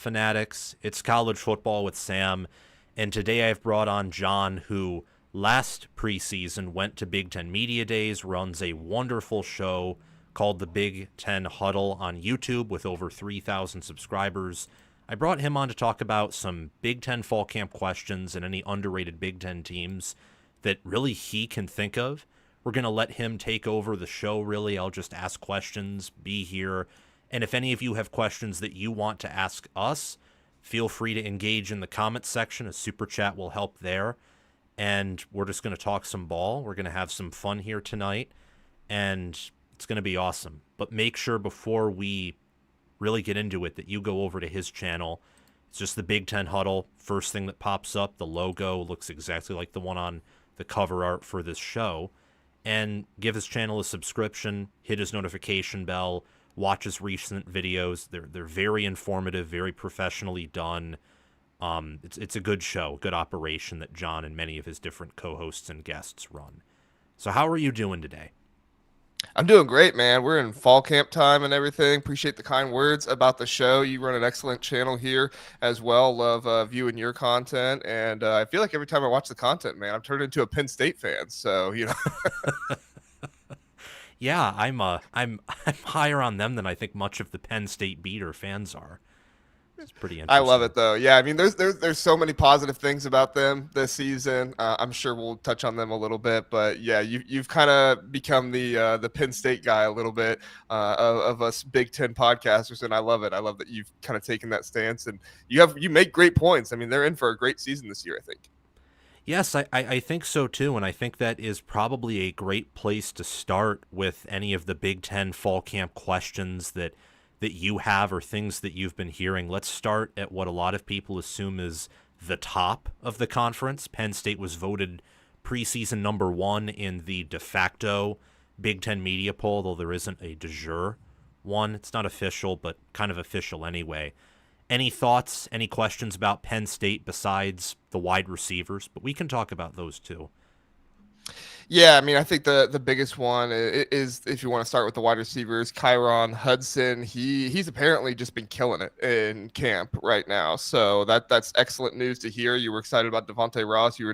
Fanatics. It's college football with Sam, and today I've brought on John, who last preseason went to Big Ten Media Days, runs a wonderful show called the Big Ten Huddle on YouTube with over 3,000 subscribers. I brought him on to talk about some Big Ten fall camp questions and any underrated Big Ten teams that really he can think of. We're going to let him take over the show, really. I'll just ask questions, be here. And if any of you have questions that you want to ask us, feel free to engage in the comments section. A super chat will help there. And we're just going to talk some ball. We're going to have some fun here tonight. And it's going to be awesome. But make sure before we really get into it that you go over to his channel. It's just the Big Ten Huddle. First thing that pops up, the logo looks exactly like the one on the cover art for this show. And give his channel a subscription, hit his notification bell, watch his recent videos. They're very informative, very professionally done. It's a good show, good operation that John and many of his different co-hosts and guests run. So how are you doing today? I'm doing great, man. We're in fall camp time and everything. Appreciate the kind words about the show. You run an excellent channel here as well. Love viewing your content. And I feel like every time I watch the content, man, I'm turned into a Penn State fan. So, Yeah, I'm higher on them than I think much of the Penn State beater fans are. It's pretty interesting. I love it though. Yeah, I mean, there's so many positive things about them this season. I'm sure we'll touch on them a little bit, but yeah, you've kind of become the Penn State guy a little bit of us Big Ten podcasters, and I love it. I love that you've kind of taken that stance, and you make great points. I mean, they're in for a great season this year, I think. Yes, I think so too, and I think that is probably a great place to start with any of the Big Ten fall camp questions that you have or things that you've been hearing. Let's start at what a lot of people assume is the top of the conference. Penn State was voted preseason number 1 in the de facto Big Ten media poll, though there isn't a de jure one. It's not official, but kind of official anyway. Any thoughts, any questions about Penn State besides the wide receivers? But we can talk about those too. Yeah, I mean, I think the biggest one is, if you want to start with the wide receivers, Kyron Hudson. He's apparently just been killing it in camp right now, so that's excellent news to hear. You were excited about Devontae Ross. You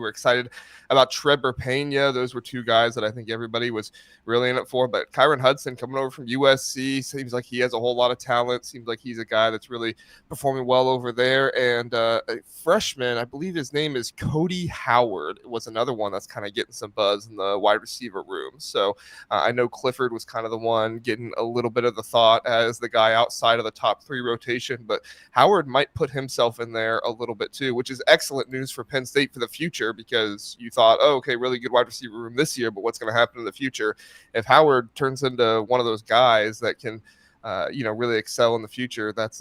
were excited about Trevor Pena. Those were two guys that I think everybody was really in it for. But Kyron Hudson coming over from USC seems like he has a whole lot of talent. Seems like he's a guy that's really performing well over there. And a freshman, I believe his name is Cody Howard, was another one that's kind of getting some buzz in the wide receiver room. So I know Clifford was kind of the one getting a little bit of the thought as the guy outside of the top 3 rotation, but Howard might put himself in there a little bit too, which is excellent news for Penn State for the future, because you thought, oh, okay, really good wide receiver room this year, but what's going to happen in the future? If Howard turns into one of those guys that can really excel in the future, that's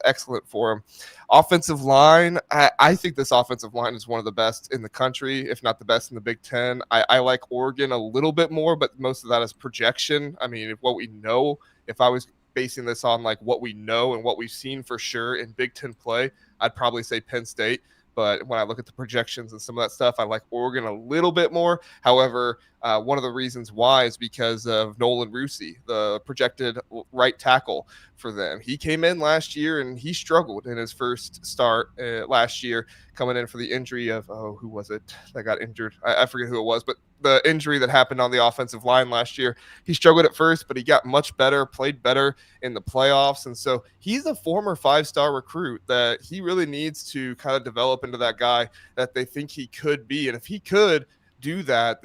excellent for him. Offensive line, I think this offensive line is one of the best in the country, if not the best in the Big Ten. I like Oregon a little bit more, but most of that is projection. I mean, if what we know, if I was basing this on like what we know and what we've seen for sure in Big Ten play, I'd probably say Penn State. But when I look at the projections and some of that stuff, I like Oregon a little bit more. However, one of the reasons why is because of Nolan Rusi, the projected right tackle for them. He came in last year and he struggled in his first start last year, coming in for the injury of, who was it that got injured? I forget who it was, but the injury that happened on the offensive line last year. He struggled at first, but he got much better, played better in the playoffs. And so he's a former 5-star recruit that he really needs to kind of develop into that guy that they think he could be. And if he could do that,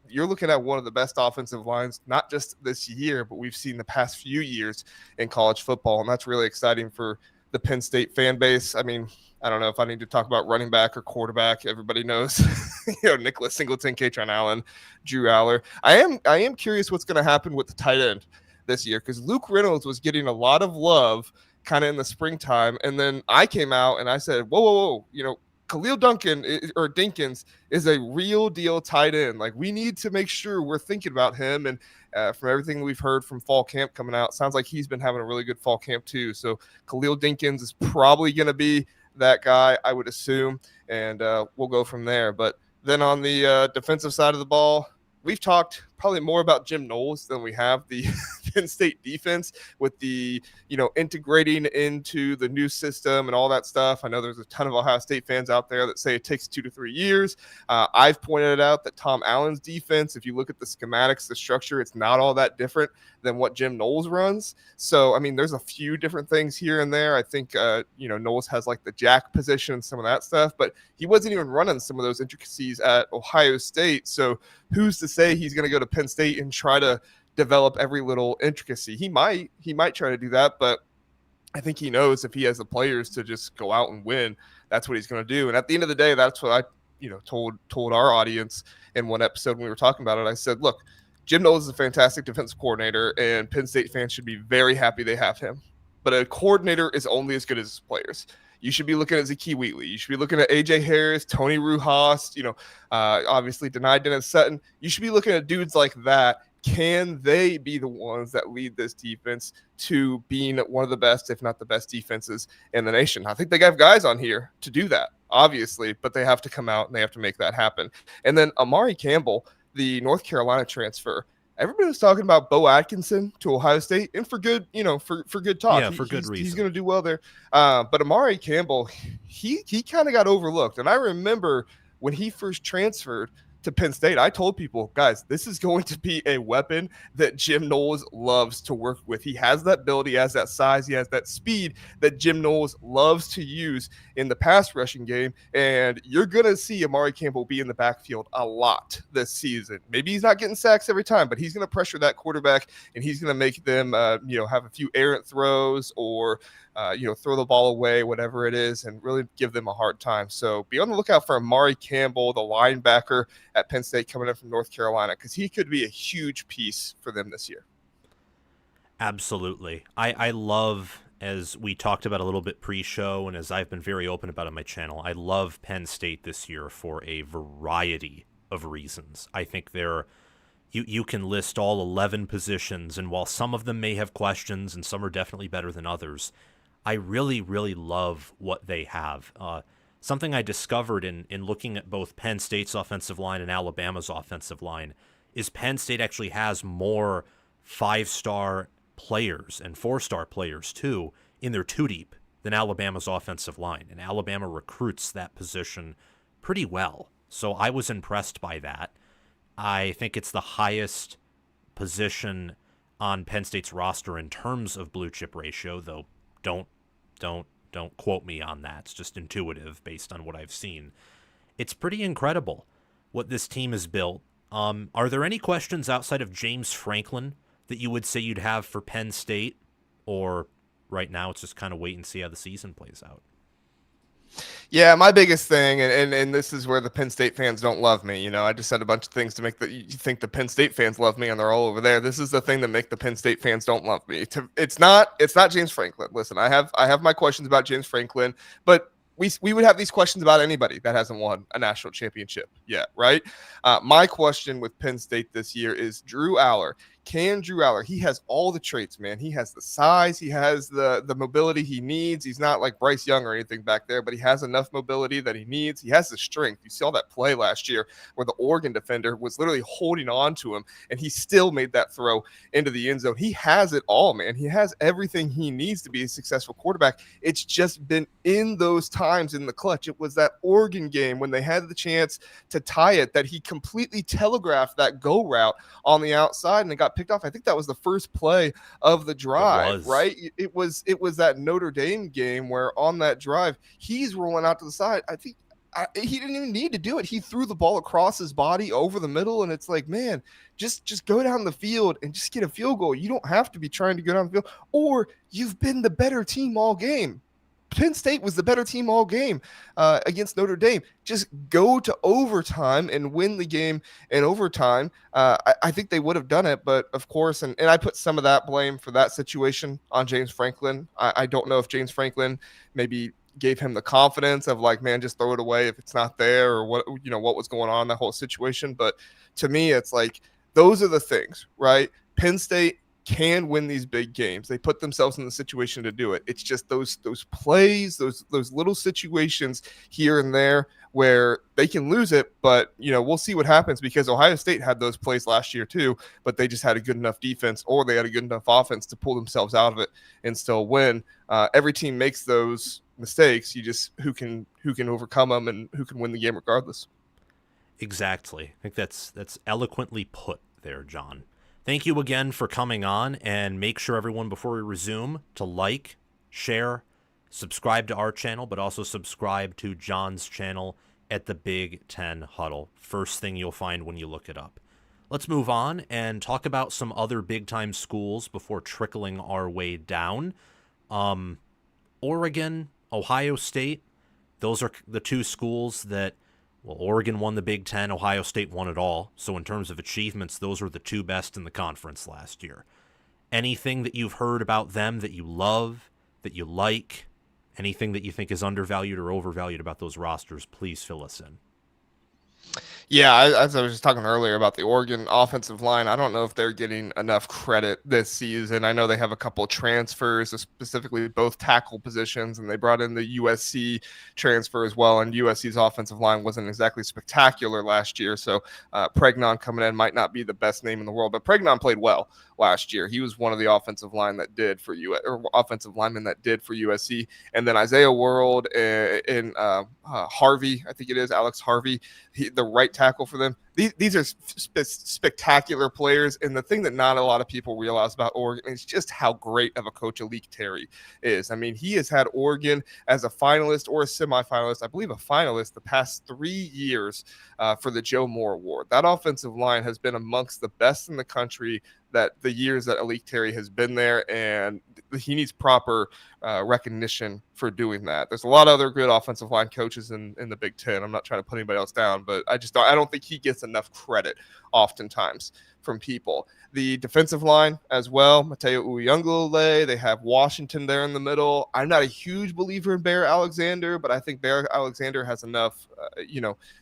you're looking at one of the best offensive lines, not just this year, but we've seen the past few years in college football. And that's really exciting for the Penn State fan base. I mean, I don't know if I need to talk about running back or quarterback. Everybody knows, Nicholas Singleton, Katron Allen, Drew Aller. I am curious what's going to happen with the tight end this year, because Luke Reynolds was getting a lot of love kind of in the springtime. And then I came out and I said, whoa, Khalil Dinkins is a real deal tight end. Like, we need to make sure we're thinking about him. And from everything we've heard from fall camp coming out, sounds like he's been having a really good fall camp too. So Khalil Dinkins is probably going to be that guy, I would assume, and we'll go from there. But then on the defensive side of the ball, we've talked probably more about Jim Knowles than we have the Penn State defense with the, integrating into the new system and all that stuff. I know there's a ton of Ohio State fans out there that say it takes 2 to 3 years. I've pointed out that Tom Allen's defense, if you look at the schematics, the structure, it's not all that different than what Jim Knowles runs. So, I mean, there's a few different things here and there. I think, Knowles has like the jack position and some of that stuff, but he wasn't even running some of those intricacies at Ohio State. So who's to say he's going to go to Penn State and try to develop every little intricacy? He might try to do that, but I think he knows if he has the players to just go out and win, that's what he's going to do. And at the end of the day, that's what I, told our audience in one episode when we were talking about it. I said, look, Jim Knowles is a fantastic defensive coordinator, and Penn State fans should be very happy they have him. But a coordinator is only as good as his players. You should be looking at Zakee Wheatley. You should be looking at A.J. Harris, Tony Ruhast, obviously denied Dennis Sutton. You should be looking at dudes like that. Can they be the ones that lead this defense to being one of the best, if not the best defenses in the nation? I think they have guys on here to do that, obviously, but they have to come out and they have to make that happen. And then Amari Campbell, the North Carolina transfer, everybody was talking about Bo Atkinson to Ohio State, and for good, for good talk. Yeah, for good reason. He's going to do well there. But Amari Campbell, he kind of got overlooked. And I remember when he first transferred to Penn State, I told people, guys, this is going to be a weapon that Jim Knowles loves to work with. He has that ability, he has that size, he has that speed that Jim Knowles loves to use in the pass rushing game. And you're going to see Amari Campbell be in the backfield a lot this season. Maybe he's not getting sacks every time, but he's going to pressure that quarterback, and he's going to make them, have a few errant throws or, throw the ball away, whatever it is, and really give them a hard time. So be on the lookout for Amari Campbell, the linebacker at Penn State coming in from North Carolina, because he could be a huge piece for them this year. Absolutely. I love, as we talked about a little bit pre-show and as I've been very open about on my channel, I love Penn State this year for a variety of reasons. I think you can list all 11 positions, and while some of them may have questions and some are definitely better than others, I really, really love what they have. Something I discovered in looking at both Penn State's offensive line and Alabama's offensive line is Penn State actually has more 5-star players and 4-star players, too, in their two-deep than Alabama's offensive line. And Alabama recruits that position pretty well. So I was impressed by that. I think it's the highest position on Penn State's roster in terms of blue chip ratio, though don't quote me on that. It's just intuitive based on what I've seen. It's pretty incredible what this team has built. Are there any questions outside of James Franklin that you would say you'd have for Penn State? Or right now it's just kind of wait and see how the season plays out? Yeah, my biggest thing, and this is where the Penn State fans don't love me. I just said a bunch of things to make you think the Penn State fans love me, and they're all over there. This is the thing that make the Penn State fans don't love me. It's not James Franklin. Listen, I have my questions about James Franklin, but we would have these questions about anybody that hasn't won a national championship yet, right? My question with Penn State this year is Drew Aller. Can Drew Aller, he has all the traits, man. He has the size. He has the mobility he needs. He's not like Bryce Young or anything back there, but he has enough mobility that he needs. He has the strength. You saw that play last year where the Oregon defender was literally holding on to him, and he still made that throw into the end zone. He has it all, man. He has everything he needs to be a successful quarterback. It's just been in those times in the clutch. It was that Oregon game when they had the chance to tie it that he completely telegraphed that go route on the outside, and it got picked off. I think that was the first play of the drive, right? It was that Notre Dame game where on that drive, he's rolling out to the side. I think he didn't even need to do it. He threw the ball across his body over the middle, and it's like, man, just go down the field and just get a field goal. You don't have to be trying to go down the field, or you've been the better team all game. Penn State was the better team all game against Notre Dame. Just go to overtime and win the game in overtime. I think they would have done it, but of course, and I put some of that blame for that situation on James Franklin. I don't know if James Franklin maybe gave him the confidence of like, man, just throw it away if it's not there, or what was going on in that whole situation. But to me, it's like those are the things, right? Penn State can win these big games. They put themselves in the situation to do it. It's just those plays, those little situations here and there where they can lose it, but we'll see what happens, because Ohio State had those plays last year too, but they just had a good enough defense, or they had a good enough offense to pull themselves out of it and still win. Every team makes those mistakes. You just who can overcome them and who can win the game regardless. Exactly. I think that's eloquently put there, John. Thank you again for coming on, and make sure everyone, before we resume, to like, share, subscribe to our channel, but also subscribe to John's channel at the Big Ten Huddle. First thing you'll find when you look it up. Let's move on and talk about some other big-time schools before trickling our way down. Oregon, Ohio State, those are the two schools that, well, Oregon won the Big Ten, Ohio State won it all. So in terms of achievements, those were the two best in the conference last year. Anything that you've heard about them that you love, that you like, anything that you think is undervalued or overvalued about those rosters, please fill us in. Yeah, as I was just talking earlier about the Oregon offensive line, I don't know if they're getting enough credit this season. I know they have a couple of transfers, specifically both tackle positions, and they brought in the USC transfer as well, and USC's offensive line wasn't exactly spectacular last year, so Pregnon coming in might not be the best name in the world, but Pregnon played well last year. He was one of the offensive linemen that did for USC, and then Isaiah World and Harvey, I think it is, Alex Harvey, the right tackle for them. These are spectacular players, and the thing that not a lot of people realize about Oregon is just how great of a coach Alik Terry is. I mean, he has had Oregon as a finalist or a semifinalist, I believe a finalist, the past 3 years for the Joe Moore Award. That offensive line has been amongst the best in the country that the years that Alik Terry has been there, and he needs proper recognition for doing that. There's a lot of other good offensive line coaches in the Big Ten. I'm not trying to put anybody else down, but I don't think he gets enough credit oftentimes from people. The defensive line as well, Mateo Uyunglele, they have Washington there in the middle. I'm not a huge believer in Bear Alexander, but I think Bear Alexander has enough,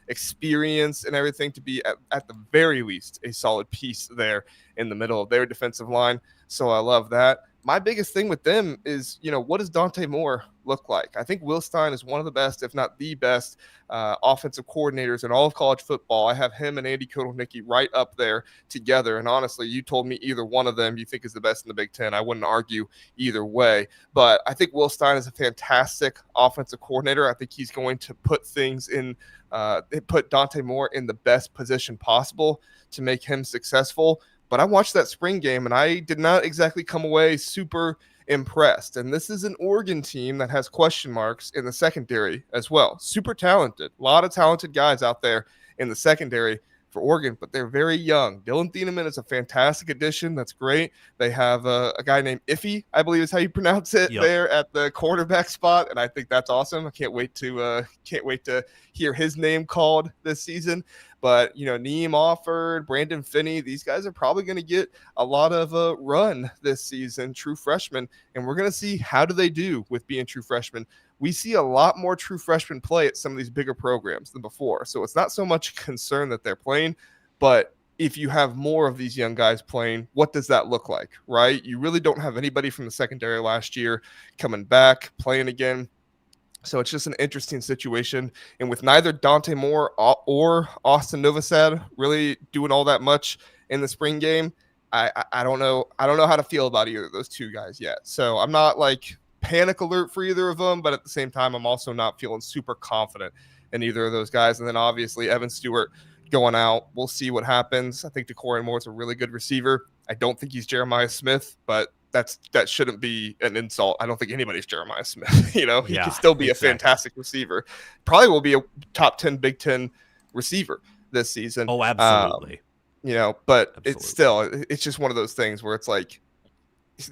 experience and everything to be at the very least a solid piece there in the middle of their defensive line. So I love that. My biggest thing with them is, what does Dante Moore look like? I think Will Stein is one of the best, if not the best, offensive coordinators in all of college football. I have him and Andy Kotelnicki right up there together. And honestly, you told me either one of them you think is the best in the Big Ten. I wouldn't argue either way. But I think Will Stein is a fantastic offensive coordinator. I think he's going to put things in, put Dante Moore in the best position possible to make him successful. But I watched that spring game, and I did not exactly come away super impressed. And this is an Oregon team that has question marks in the secondary as well. Super talented. A lot of talented guys out there in the secondary for Oregon, but they're very young. Dylan Thieneman is a fantastic addition. That's great. They have a guy named Iffy, I believe is how you pronounce it, there at the quarterback spot, and I think that's awesome. I can't wait to hear his name called this season. But, Neem Offord, Brandon Finney, these guys are probably going to get a lot of run this season, true freshmen, and we're going to see how do they do with being true freshmen. We see a lot more true freshmen play at some of these bigger programs than before. So it's not so much concern that they're playing, but if you have more of these young guys playing, what does that look like, right? You really don't have anybody from the secondary last year coming back, playing again. So it's just an interesting situation. And with neither Dante Moore or Austin Novosad really doing all that much in the spring game, I don't know. I don't know how to feel about either of those two guys yet. So I'm not like panic alert for either of them, but at the same time, I'm also not feeling super confident in either of those guys. And then obviously Evan Stewart going out. We'll see what happens. I think DeCorian Moore is a really good receiver. I don't think he's Jeremiah Smith, but that shouldn't be an insult. I don't think anybody's Jeremiah Smith. He can still be a fantastic receiver. Probably will be a top 10 Big Ten receiver this season. Oh, absolutely. But absolutely. It's just one of those things where it's like,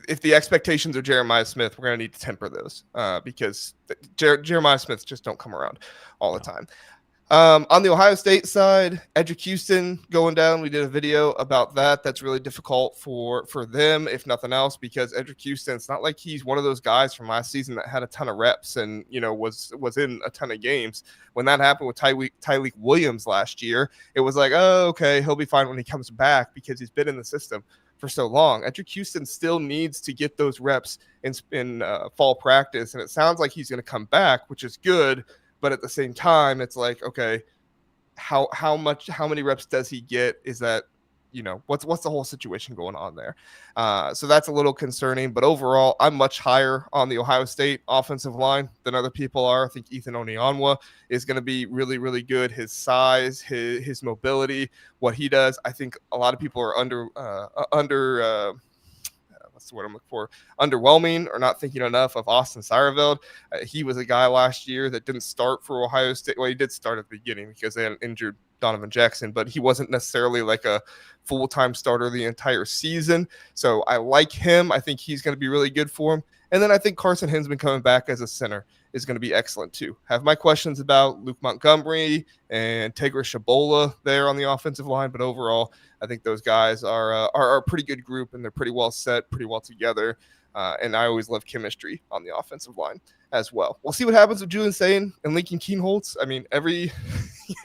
if the expectations are Jeremiah Smith, we're going to need to temper those because Jeremiah Smiths just don't come around all the time. On the Ohio State side, Edric Houston going down. We did a video about that. That's really difficult for them, if nothing else, because Edric Houston, it's not like he's one of those guys from last season that had a ton of reps and, was in a ton of games. When that happened with Tyleik Williams last year, it was like, oh, okay, he'll be fine when he comes back because he's been in the system for so long. Edric Houston still needs to get those reps in fall practice, and it sounds like he's going to come back, which is good. But at the same time, it's like, okay, how many reps does he get? Is that, what's the whole situation going on there? So that's a little concerning. But overall, I'm much higher on the Ohio State offensive line than other people are. I think Ethan Onyeonwa is going to be really, really good. His size, his mobility, what he does. I think a lot of people are what's the word I'm looking for? Underwhelming or not thinking enough of Austin Seierveld. He was a guy last year that didn't start for Ohio State. Well, he did start at the beginning because they had an injured Donovan Jackson, but he wasn't necessarily like a full-time starter the entire season. So I like him. I think he's going to be really good for him. And then I think Carson Hinsman coming back as a center is going to be excellent too. Have my questions about Luke Montgomery and Tegra Shabola there on the offensive line, but overall, I think those guys are a pretty good group, and they're pretty well set, pretty well together. And I always love chemistry on the offensive line as well. We'll see what happens with Julian Sayin and Lincoln Kienholz. I mean,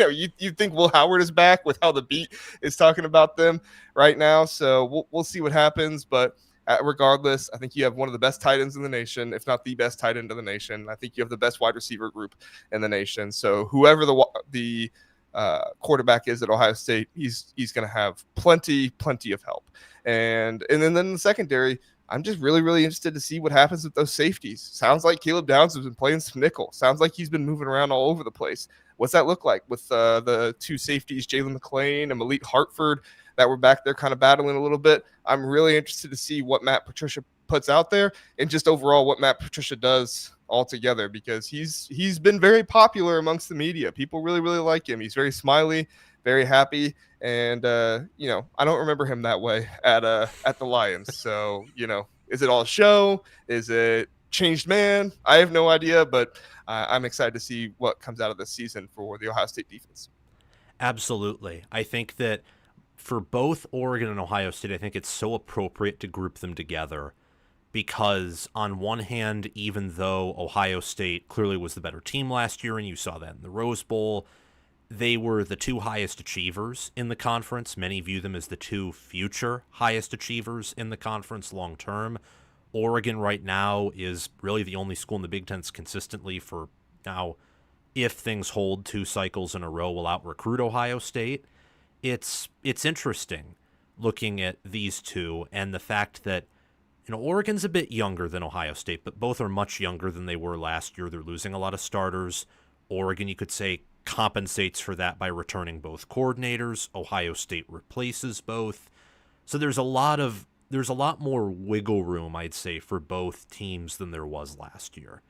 you think Will Howard is back with how the beat is talking about them right now. So we'll see what happens, but regardless, I think you have one of the best tight ends in the nation, if not the best tight end in the nation. I think you have the best wide receiver group in the nation. So whoever the quarterback is at Ohio State, he's going to have plenty of help. And then in the secondary, I'm just really, really interested to see what happens with those safeties. Sounds like Caleb Downs has been playing some nickel. Sounds like he's been moving around all over the place. What's that look like with the two safeties, Jalen McClain and Malik Hartford, that were back there kind of battling a little bit? I'm really interested to see what Matt Patricia puts out there and just overall what Matt Patricia does altogether, because he's been very popular amongst the media. People really, really like him. He's very smiley, very happy. And, I don't remember him that way at the Lions. So, is it all show? Is it changed man? I have no idea, but I'm excited to see what comes out of this season for the Ohio State defense. Absolutely. I think that for both Oregon and Ohio State, I think it's so appropriate to group them together because on one hand, even though Ohio State clearly was the better team last year, and you saw that in the Rose Bowl, they were the two highest achievers in the conference. Many view them as the two future highest achievers in the conference long term. Oregon right now is really the only school in the Big Ten consistently for now, if things hold 2 cycles in a row, will out-recruit Ohio State. It's interesting looking at these two and the fact that Oregon's a bit younger than Ohio State, but both are much younger than they were last year. They're losing a lot of starters. Oregon, you could say, compensates for that by returning both coordinators. Ohio State replaces both. So there's a lot more wiggle room, I'd say, for both teams than there was last year.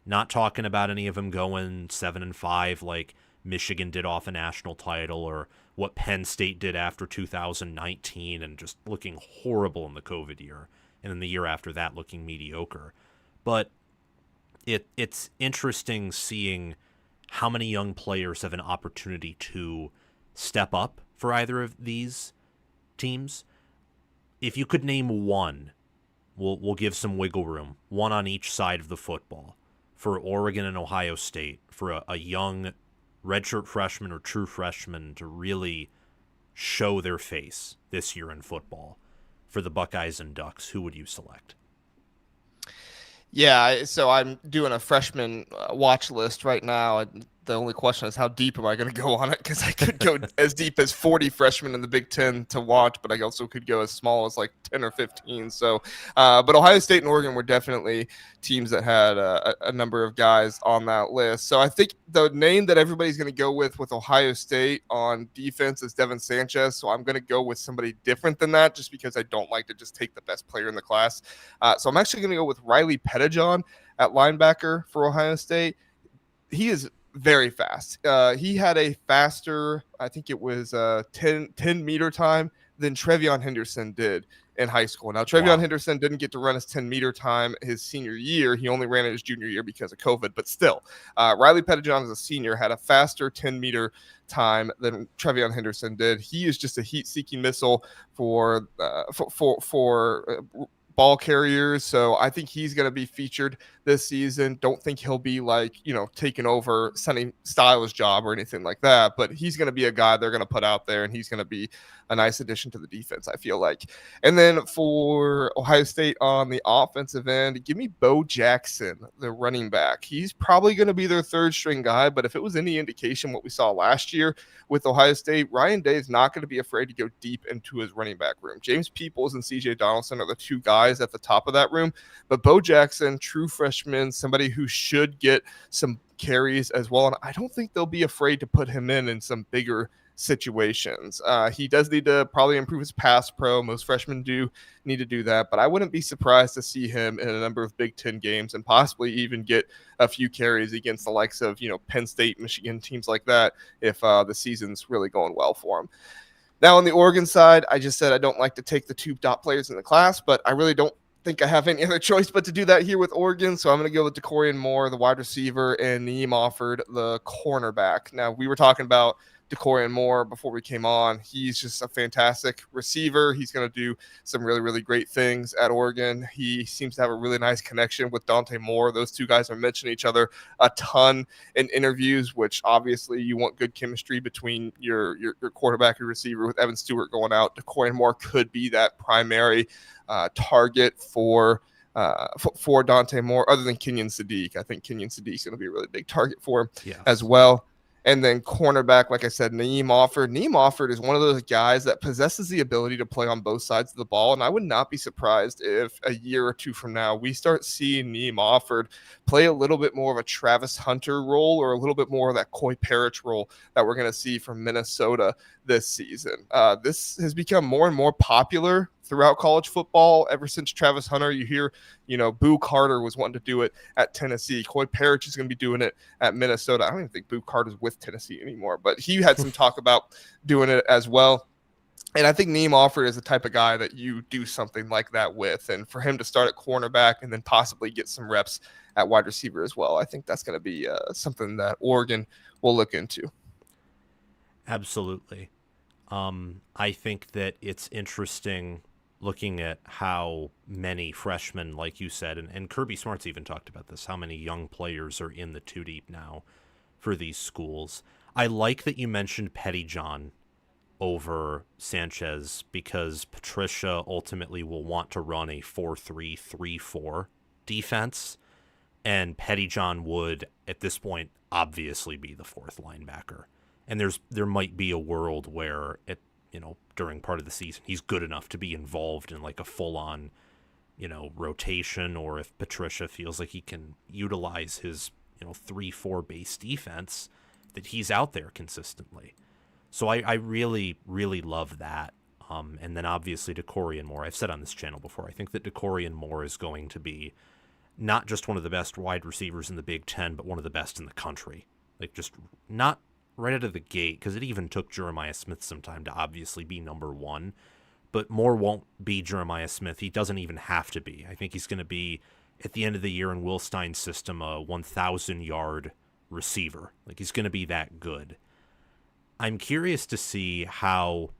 Not talking about any of them going 7-5 like Michigan did off a national title, or what Penn State did after 2019 and just looking horrible in the COVID year, and then the year after that looking mediocre. But it's interesting seeing how many young players have an opportunity to step up for either of these teams. If you could name one, we'll give some wiggle room, one on each side of the football, for Oregon and Ohio State, for a young redshirt freshman or true freshman to really show their face this year in football. For the Buckeyes and Ducks, who would you select? Yeah, so I'm doing a freshman watch list right now. The only question is how deep am I going to go on it? Because I could go as deep as 40 freshmen in the Big Ten to watch, but I also could go as small as like 10 or 15. So, but Ohio State and Oregon were definitely teams that had a number of guys on that list. So I think the name that everybody's going to go with Ohio State on defense is Devin Sanchez. So I'm going to go with somebody different than that, just because I don't like to just take the best player in the class. So I'm actually going to go with Riley Pettijohn at linebacker for Ohio State. He is very fast. He had a faster, I think it was 10 meter time than Trevion Henderson did in high school. Now, Trevion Henderson didn't get to run his 10 meter time his senior year. He only ran it his junior year because of COVID, but still, Riley Pettijohn as a senior had a faster 10 meter time than Trevion Henderson did. He is just a heat seeking missile for ball carriers. So I think he's going to be featured this season. Don't think he'll be like, taking over Sonny Styles' job or anything like that, but he's going to be a guy they're going to put out there, and he's going to be a nice addition to the defense, I feel like. And then for Ohio State on the offensive end, give me Bo Jackson, the running back. He's probably going to be their third string guy, but if it was any indication what we saw last year with Ohio State, Ryan Day is not going to be afraid to go deep into his running back room. James Peoples and CJ Donaldson are the two guys at the top of that room, but Bo Jackson, true freshman, somebody who should get some carries as well, and I don't think they'll be afraid to put him in some bigger situations. He does need to probably improve his pass pro. Most freshmen do need to do that, but I wouldn't be surprised to see him in a number of Big Ten games and possibly even get a few carries against the likes of, Penn State, Michigan, teams like that if the season's really going well for him. Now on the Oregon side, I just said I don't like to take the two top players in the class, but I really don't think I have any other choice but to do that here with Oregon. So I'm going to go with DeCorian Moore, the wide receiver, and Neem Offord, the cornerback. Now, we were talking about DeCorian Moore before we came on. He's just a fantastic receiver. He's going to do some really, really great things at Oregon. He seems to have a really nice connection with Dante Moore. Those two guys are mentioning each other a ton in interviews, which obviously you want good chemistry between your quarterback and receiver. With Evan Stewart going out, DeCorian Moore could be that primary target for Dante Moore, other than Kenyon Sadiq. I think Kenyon Sadiq is going to be a really big target for him as well. And then cornerback, like I said, Neem Offord. Neem Offord is one of those guys that possesses the ability to play on both sides of the ball. And I would not be surprised if a year or two from now we start seeing Neem Offord play a little bit more of a Travis Hunter role or a little bit more of that Coy Parrish role that we're going to see from Minnesota this season. This has become more and more popular throughout college football ever since Travis Hunter. You hear, Boo Carter was wanting to do it at Tennessee. Coy Parrish is going to be doing it at Minnesota. I don't even think Boo Carter's with Tennessee anymore, but he had some talk about doing it as well. And I think Neem Offord is the type of guy that you do something like that with. And for him to start at cornerback and then possibly get some reps at wide receiver as well, I think that's going to be something that Oregon will look into. Absolutely. I think that it's interesting looking at how many freshmen, like you said, and Kirby Smart's even talked about this, how many young players are in the two deep now for these schools. I like that you mentioned Pettyjohn over Sanchez because Patricia ultimately will want to run a 4-3-3-4 defense, and Pettyjohn would, at this point, obviously be the fourth linebacker. And there might be a world where during part of the season, he's good enough to be involved in like a full-on, rotation, or if Patricia feels like he can utilize his, 3-4 base defense, that he's out there consistently. So I really, really love that. And then obviously DeCorian Moore. I've said on this channel before, I think that DeCorian Moore is going to be not just one of the best wide receivers in the Big Ten, but one of the best in the country. Like, just not right out of the gate, because it even took Jeremiah Smith some time to obviously be number one. But Moore won't be Jeremiah Smith. He doesn't even have to be. I think he's going to be, at the end of the year in Will Stein's system, a 1,000-yard receiver. Like, he's going to be that good. I'm curious to see how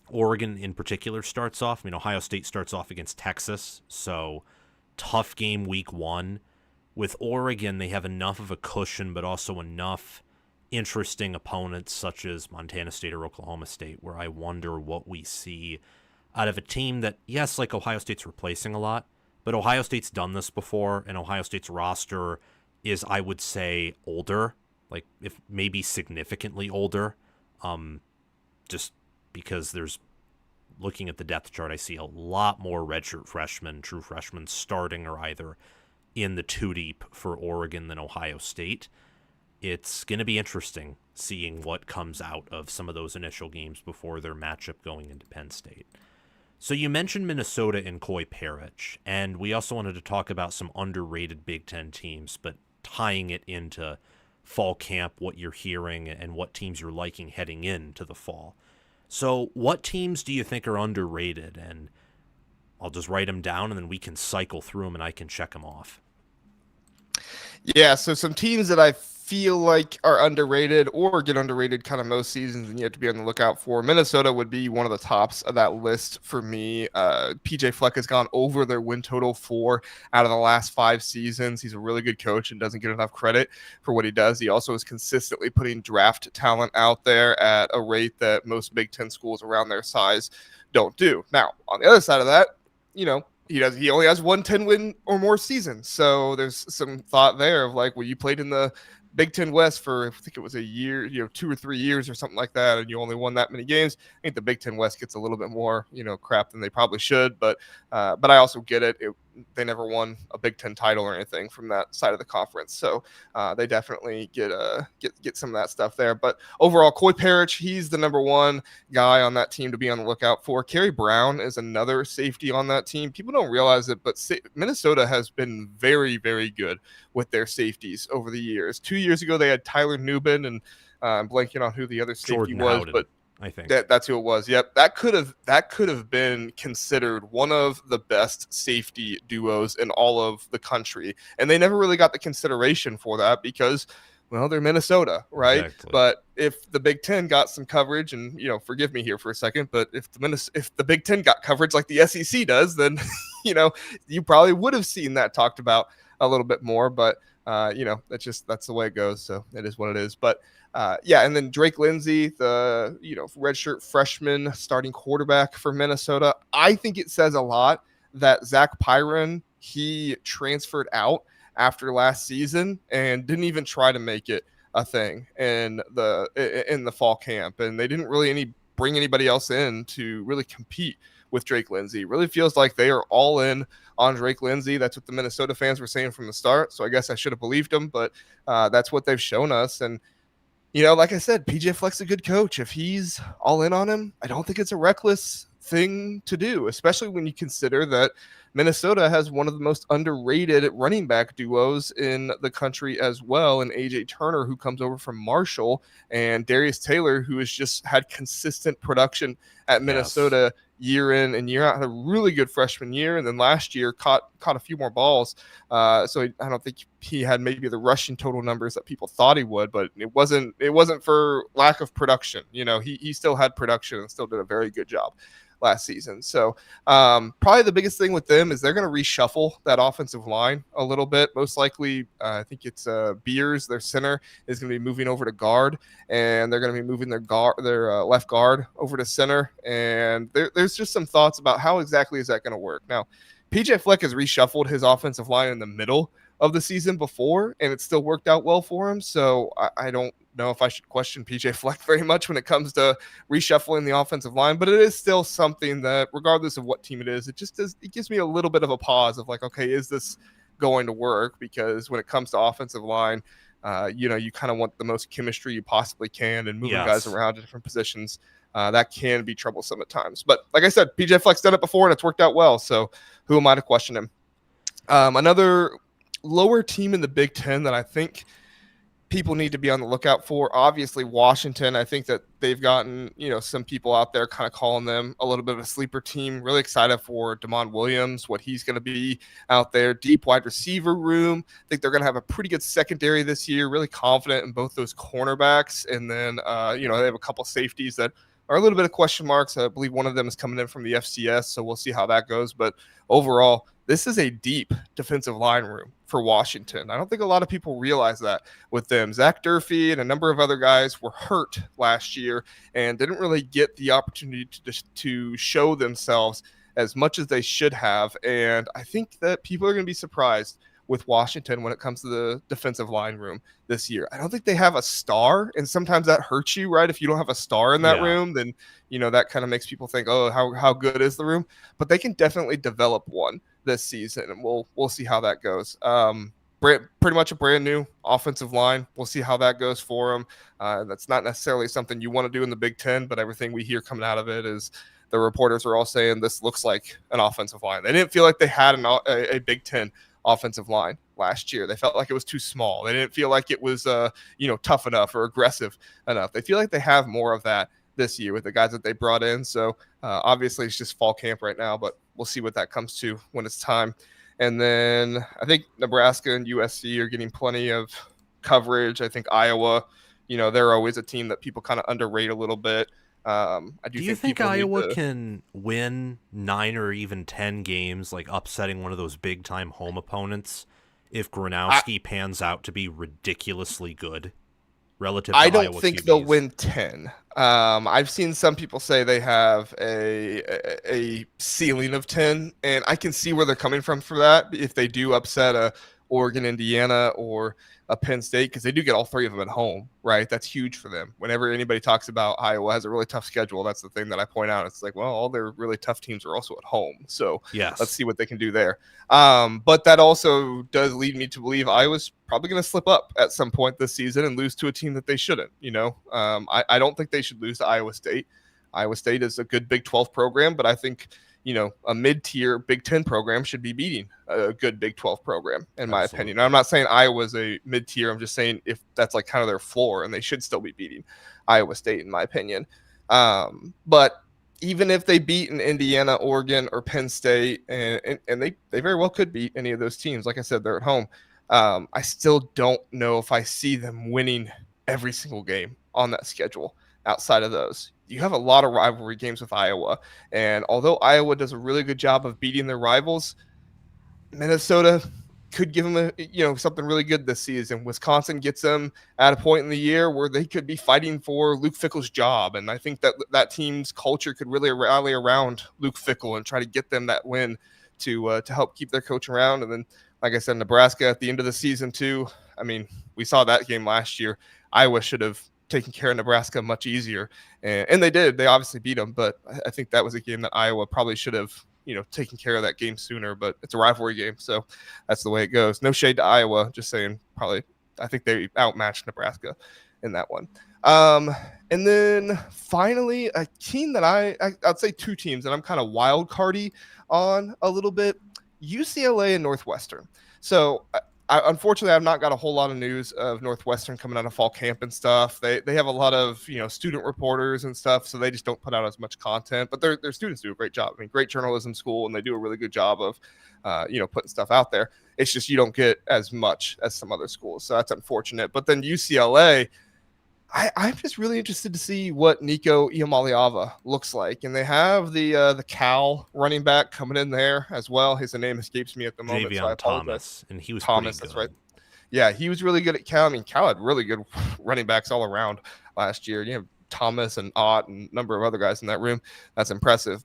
Oregon in particular starts off. I mean, Ohio State starts off against Texas, so tough game week one. With Oregon, they have enough of a cushion, but also enough interesting opponents such as Montana State or Oklahoma State, where I wonder what we see out of a team that, yes, like Ohio State's replacing a lot, but Ohio State's done this before, and Ohio State's roster is, I would say, older, like if maybe significantly older, just because there's, looking at the depth chart, I see a lot more redshirt freshmen, true freshmen starting or either in the two deep for Oregon than Ohio State. It's going to be interesting seeing what comes out of some of those initial games before their matchup going into Penn State. So you mentioned Minnesota and Coy Parrish, and we also wanted to talk about some underrated Big Ten teams, but tying it into fall camp, what you're hearing, and what teams you're liking heading into the fall. So what teams do you think are underrated? And I'll just write them down, and then we can cycle through them, and I can check them off. Yeah, so some teams that I feel like are underrated or get underrated kind of most seasons and you have to be on the lookout for. Minnesota would be one of the tops of that list for me. PJ Fleck has gone over their win total 4 out of the last 5 seasons. He's a really good coach and doesn't get enough credit for what he does. He also is consistently putting draft talent out there at a rate that most Big Ten schools around their size don't do. Now, on the other side of that, he only has 1 10-win or more season. So there's some thought there of like, well, you played in the Big Ten West for, I think it was a year, 2 or 3 years or something like that, and you only won that many games. I think the Big Ten West gets a little bit more, crap than they probably should, but I also get it. They never won a Big Ten title or anything from that side of the conference, so they definitely get some of that stuff there. But overall, Coy Parrish, he's the number 1 guy on that team to be on the lookout for. Kerry Brown is another safety on that team. People don't realize it, but Minnesota has been very, very good with their safeties over the years. 2 years ago, they had Tyler Nubin, and I'm blanking on who the other safety Jordan was, Howden, but I think that's who it was. Yep, that could have been considered one of the best safety duos in all of the country, and they never really got the consideration for that because, well, they're Minnesota, right? Exactly. But if the Big Ten got some coverage, and forgive me here for a second, but if the Big Ten got coverage like the SEC does, then you probably would have seen that talked about a little bit more. But that's the way it goes. So it is what it is. But and then Drake Lindsey, the redshirt freshman starting quarterback for Minnesota. I think it says a lot that Zach Pyron, he transferred out after last season and didn't even try to make it a thing in the fall camp, and they didn't really bring anybody else in to really compete with Drake Lindsey. It really feels like they are all in on Drake Lindsey. That's what the Minnesota fans were saying from the start, so I guess I should have believed them, but that's what they've shown us. And like I said, PJ Fleck's a good coach. If he's all in on him, I don't think it's a reckless thing to do, especially when you consider that Minnesota has one of the most underrated running back duos in the country as well, and AJ Turner, who comes over from Marshall, and Darius Taylor, who has just had consistent production at Minnesota year in and year out. Had a really good freshman year, and then last year caught a few more balls. So I don't think he had maybe the rushing total numbers that people thought he would, but it wasn't for lack of production. He still had production and still did a very good job last season. So probably the biggest thing with them is they're going to reshuffle that offensive line a little bit. Most likely, I think it's Beers, their center, is going to be moving over to guard, and they're going to be moving their left guard over to center. And there's just some thoughts about how exactly is that going to work. Now, PJ Fleck has reshuffled his offensive line in the middle of the season before, and it still worked out well for him. So I don't know if I should question PJ Fleck very much when it comes to reshuffling the offensive line, but it is still something that, regardless of what team it is, it gives me a little bit of a pause of like, okay, is this going to work? Because when it comes to offensive line, you kind of want the most chemistry you possibly can, and moving guys around to different positions, that can be troublesome at times. But like I said, PJ Fleck's done it before and it's worked out well. So who am I to question him? Another lower team in the Big Ten that I think people need to be on the lookout for, obviously Washington. I think that they've gotten, some people out there kind of calling them a little bit of a sleeper team. Really excited for Damon Williams, what he's going to be out there. Deep wide receiver room. I think they're going to have a pretty good secondary this year. Really confident in both those cornerbacks. And then, they have a couple safeties that are a little bit of question marks. I believe one of them is coming in from the FCS, so we'll see how that goes. But overall, this is a deep defensive line room for Washington. I don't think a lot of people realize that with them. Zach Durfee and a number of other guys were hurt last year and didn't really get the opportunity to show themselves as much as they should have. And I think that people are going to be surprised with Washington when it comes to the defensive line room this year. I don't think they have a star, and sometimes that hurts you, right? If you don't have a star in that room, then that kind of makes people think, oh, how good is the room? But they can definitely develop one this season, and we'll see how that goes. Pretty much a brand new offensive line. We'll see how that goes for them. That's not necessarily something you want to do in the Big Ten, but everything we hear coming out of it is the reporters are all saying this looks like an offensive line. They didn't feel like they had a Big Ten offensive line last year. They felt like it was too small. They didn't feel like it was tough enough or aggressive enough. They feel like they have more of that this year with the guys that they brought in. So obviously it's just fall camp right now, but we'll see what that comes to when it's time. And then I think Nebraska and USC are getting plenty of coverage. I think Iowa, they're always a team that people kind of underrate a little bit. I do Do you think people need Iowa to. can win 9 or even 10 games, like upsetting one of those big time home opponents, if Gronowski pans out to be ridiculously good relative to I don't Iowa think they'll QBs? win 10. I've seen some people say they have a ceiling of 10, and I can see where they're coming from for that. If they do upset a Oregon, Indiana, or a Penn State, because they do get all three of them at home, right? That's huge for them. Whenever anybody talks about Iowa has a really tough schedule, that's the thing that I point out. It's like, well, all their really tough teams are also at home, so let's Yes. see what they can do there. But that also does lead me to believe Iowa's probably going to slip up at some point this season and lose to a team that they shouldn't. I don't think they should lose to Iowa State. Iowa State is a good Big 12 program, but I think a mid-tier Big 10 program should be beating a good Big 12 program, in my opinion. I'm not saying Iowa's a mid-tier. I'm just saying if that's like kind of their floor, and they should still be beating Iowa State, in my opinion. But even if they beat an Indiana, Oregon, or Penn State, and they very well could beat any of those teams. Like I said, they're at home. I still don't know if I see them winning every single game on that schedule outside of those. You have a lot of rivalry games with Iowa. And although Iowa does a really good job of beating their rivals, Minnesota could give them something really good this season. Wisconsin gets them at a point in the year where they could be fighting for Luke Fickell's job. And I think that team's culture could really rally around Luke Fickell and try to get them that win to help keep their coach around. And then, like I said, Nebraska at the end of the season too. I mean, we saw that game last year. Iowa should have taken care of Nebraska much easier, and they did. They obviously beat them, but I think that was a game that Iowa probably should have taken care of that game sooner. But it's a rivalry game, so that's the way it goes. No shade to Iowa, just saying. Probably, I think they outmatched Nebraska in that one. And then finally, a team that I'd say two teams that I'm kind of wild cardy on a little bit: UCLA and Northwestern. So unfortunately, I've not got a whole lot of news of Northwestern coming out of fall camp and stuff. They have a lot of student reporters and stuff, so they just don't put out as much content. But their students do a great job. I mean, great journalism school, and they do a really good job of putting stuff out there. It's just you don't get as much as some other schools, so that's unfortunate. But then UCLA, I'm just really interested to see what Nico Iamaleava looks like. And they have the Cal running back coming in there as well. His name escapes me at the moment. Javion so I apologize. Thomas, and he was Thomas, pretty good. that's right. Yeah, he was really good at Cal. I mean, Cal had really good running backs all around last year. Thomas and Ott and a number of other guys in that room. That's impressive.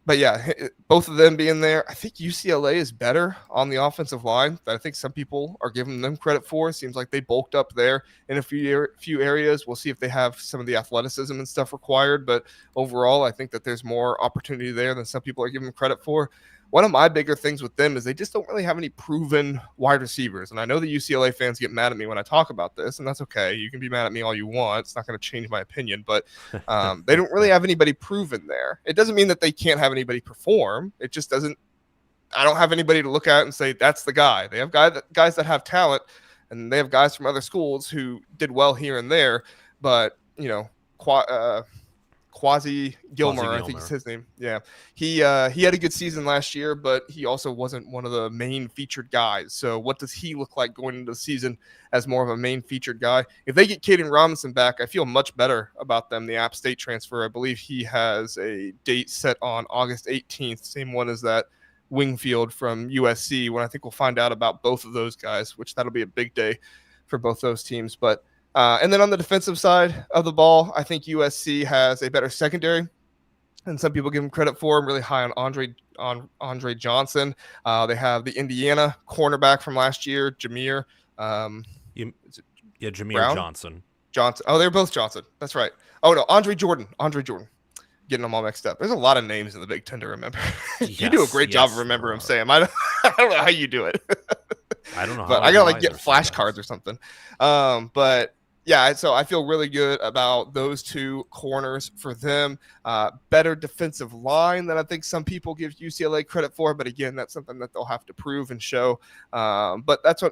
But yeah, both of them being there, I think UCLA is better on the offensive line than I think some people are giving them credit for. It seems like they bulked up there in a few areas. We'll see if they have some of the athleticism and stuff required. But overall, I think that there's more opportunity there than some people are giving them credit for. One of my bigger things with them is they just don't really have any proven wide receivers. And I know the UCLA fans get mad at me when I talk about this, and that's okay. You can be mad at me all you want. It's not going to change my opinion, but they don't really have anybody proven there. It doesn't mean that they can't have anybody perform. It just doesn't – I don't have anybody to look at and say that's the guy. They have guys that have talent, and they have guys from other schools who did well here and there, but, Quasi Gilmore, I think is his name. Yeah. He had a good season last year, but he also wasn't one of the main featured guys. So what does he look like going into the season as more of a main featured guy? If they get Caden Robinson back, I feel much better about them. The App State transfer, I believe he has a date set on August 18th, same one as that Wingfield from USC, when I think we'll find out about both of those guys, which that'll be a big day for both those teams. But and then on the defensive side of the ball, I think USC has a better secondary, and some people give them credit for. I'm really high on Andre Johnson. They have the Indiana cornerback from last year, Jameer. Jameer Brown? Johnson. Oh, they're both Johnson. That's right. Oh no, Andre Jordan. Getting them all mixed up. There's a lot of names in the Big Ten to remember. You do a great job of remembering them, Sam. I don't know how you do it. I don't know, but I gotta get flashcards or something. But yeah, so I feel really good about those two corners for them. Better defensive line than I think some people give UCLA credit for. But again, that's something that they'll have to prove and show. But that's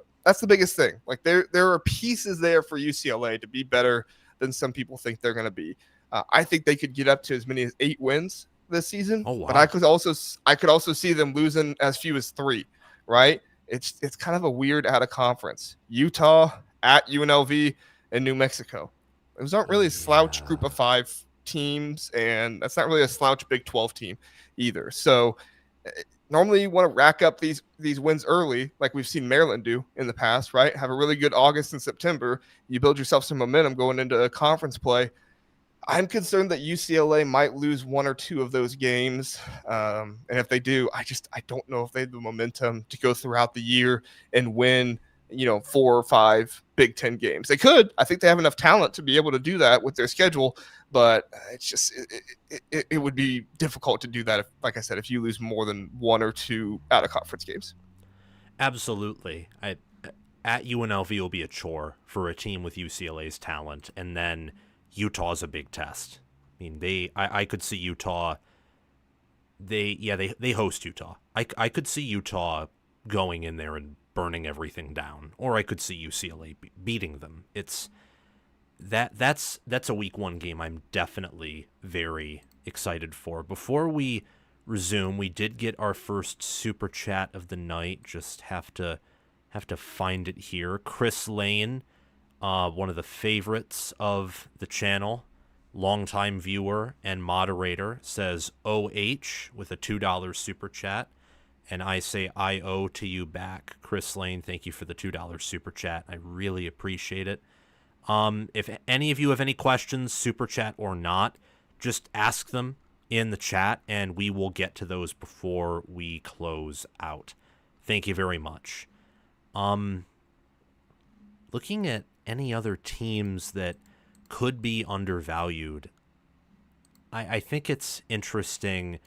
the biggest thing. Like there are pieces there for UCLA to be better than some people think they're going to be. I think they could get up to as many as 8 wins this season. Oh, wow. But I could also see them losing as few as 3, right? it's kind of a weird out of conference. Utah at UNLV and New Mexico. Those aren't really a slouch group of 5 teams, and that's not really a slouch Big 12 team either. So normally you want to rack up these wins early, like we've seen Maryland do in the past, right? Have a really good August and September. You build yourself some momentum going into conference play. I'm concerned that UCLA might lose 1 or 2 of those games. And if they do, I don't know if they have the momentum to go throughout the year and win, 4 or 5 Big Ten games. They could. I think they have enough talent to be able to do that with their schedule, but it's just it would be difficult to do that, like I said, if you lose more than 1 or 2 out of conference games. Absolutely. At UNLV will be a chore for a team with UCLA's talent, and then Utah's a big test. I mean, I could see Utah. They host Utah. I could see Utah going in there and burning everything down, or I could see UCLA beating them. That's a week 1 game I'm definitely very excited for. Before we resume, we did get our first super chat of the night. Just have to find it here. Chris Lane, one of the favorites of the channel, longtime viewer and moderator, says OH with a $2 super chat. And I say I owe to you back. Chris Lane, thank you for the $2 super chat. I really appreciate it. If any of you have any questions, super chat or not, just ask them in the chat and we will get to those before we close out. Thank you very much. Looking at any other teams that could be undervalued, I think it's interesting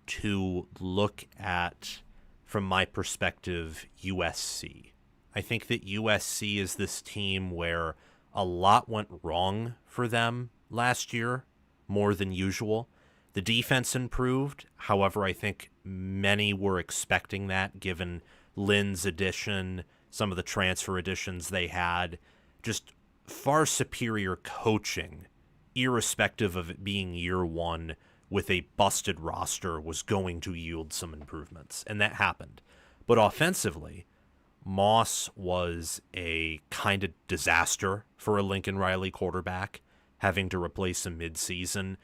to look at, from my perspective, USC. I think that USC is this team where a lot went wrong for them last year, more than usual. The defense improved. However, I think many were expecting that, given Lynn's addition, some of the transfer additions they had. Just far superior coaching, irrespective of it being year 1 with a busted roster, was going to yield some improvements, and that happened. But offensively, Moss was a kind of disaster for a Lincoln Riley quarterback, having to replace him midseason,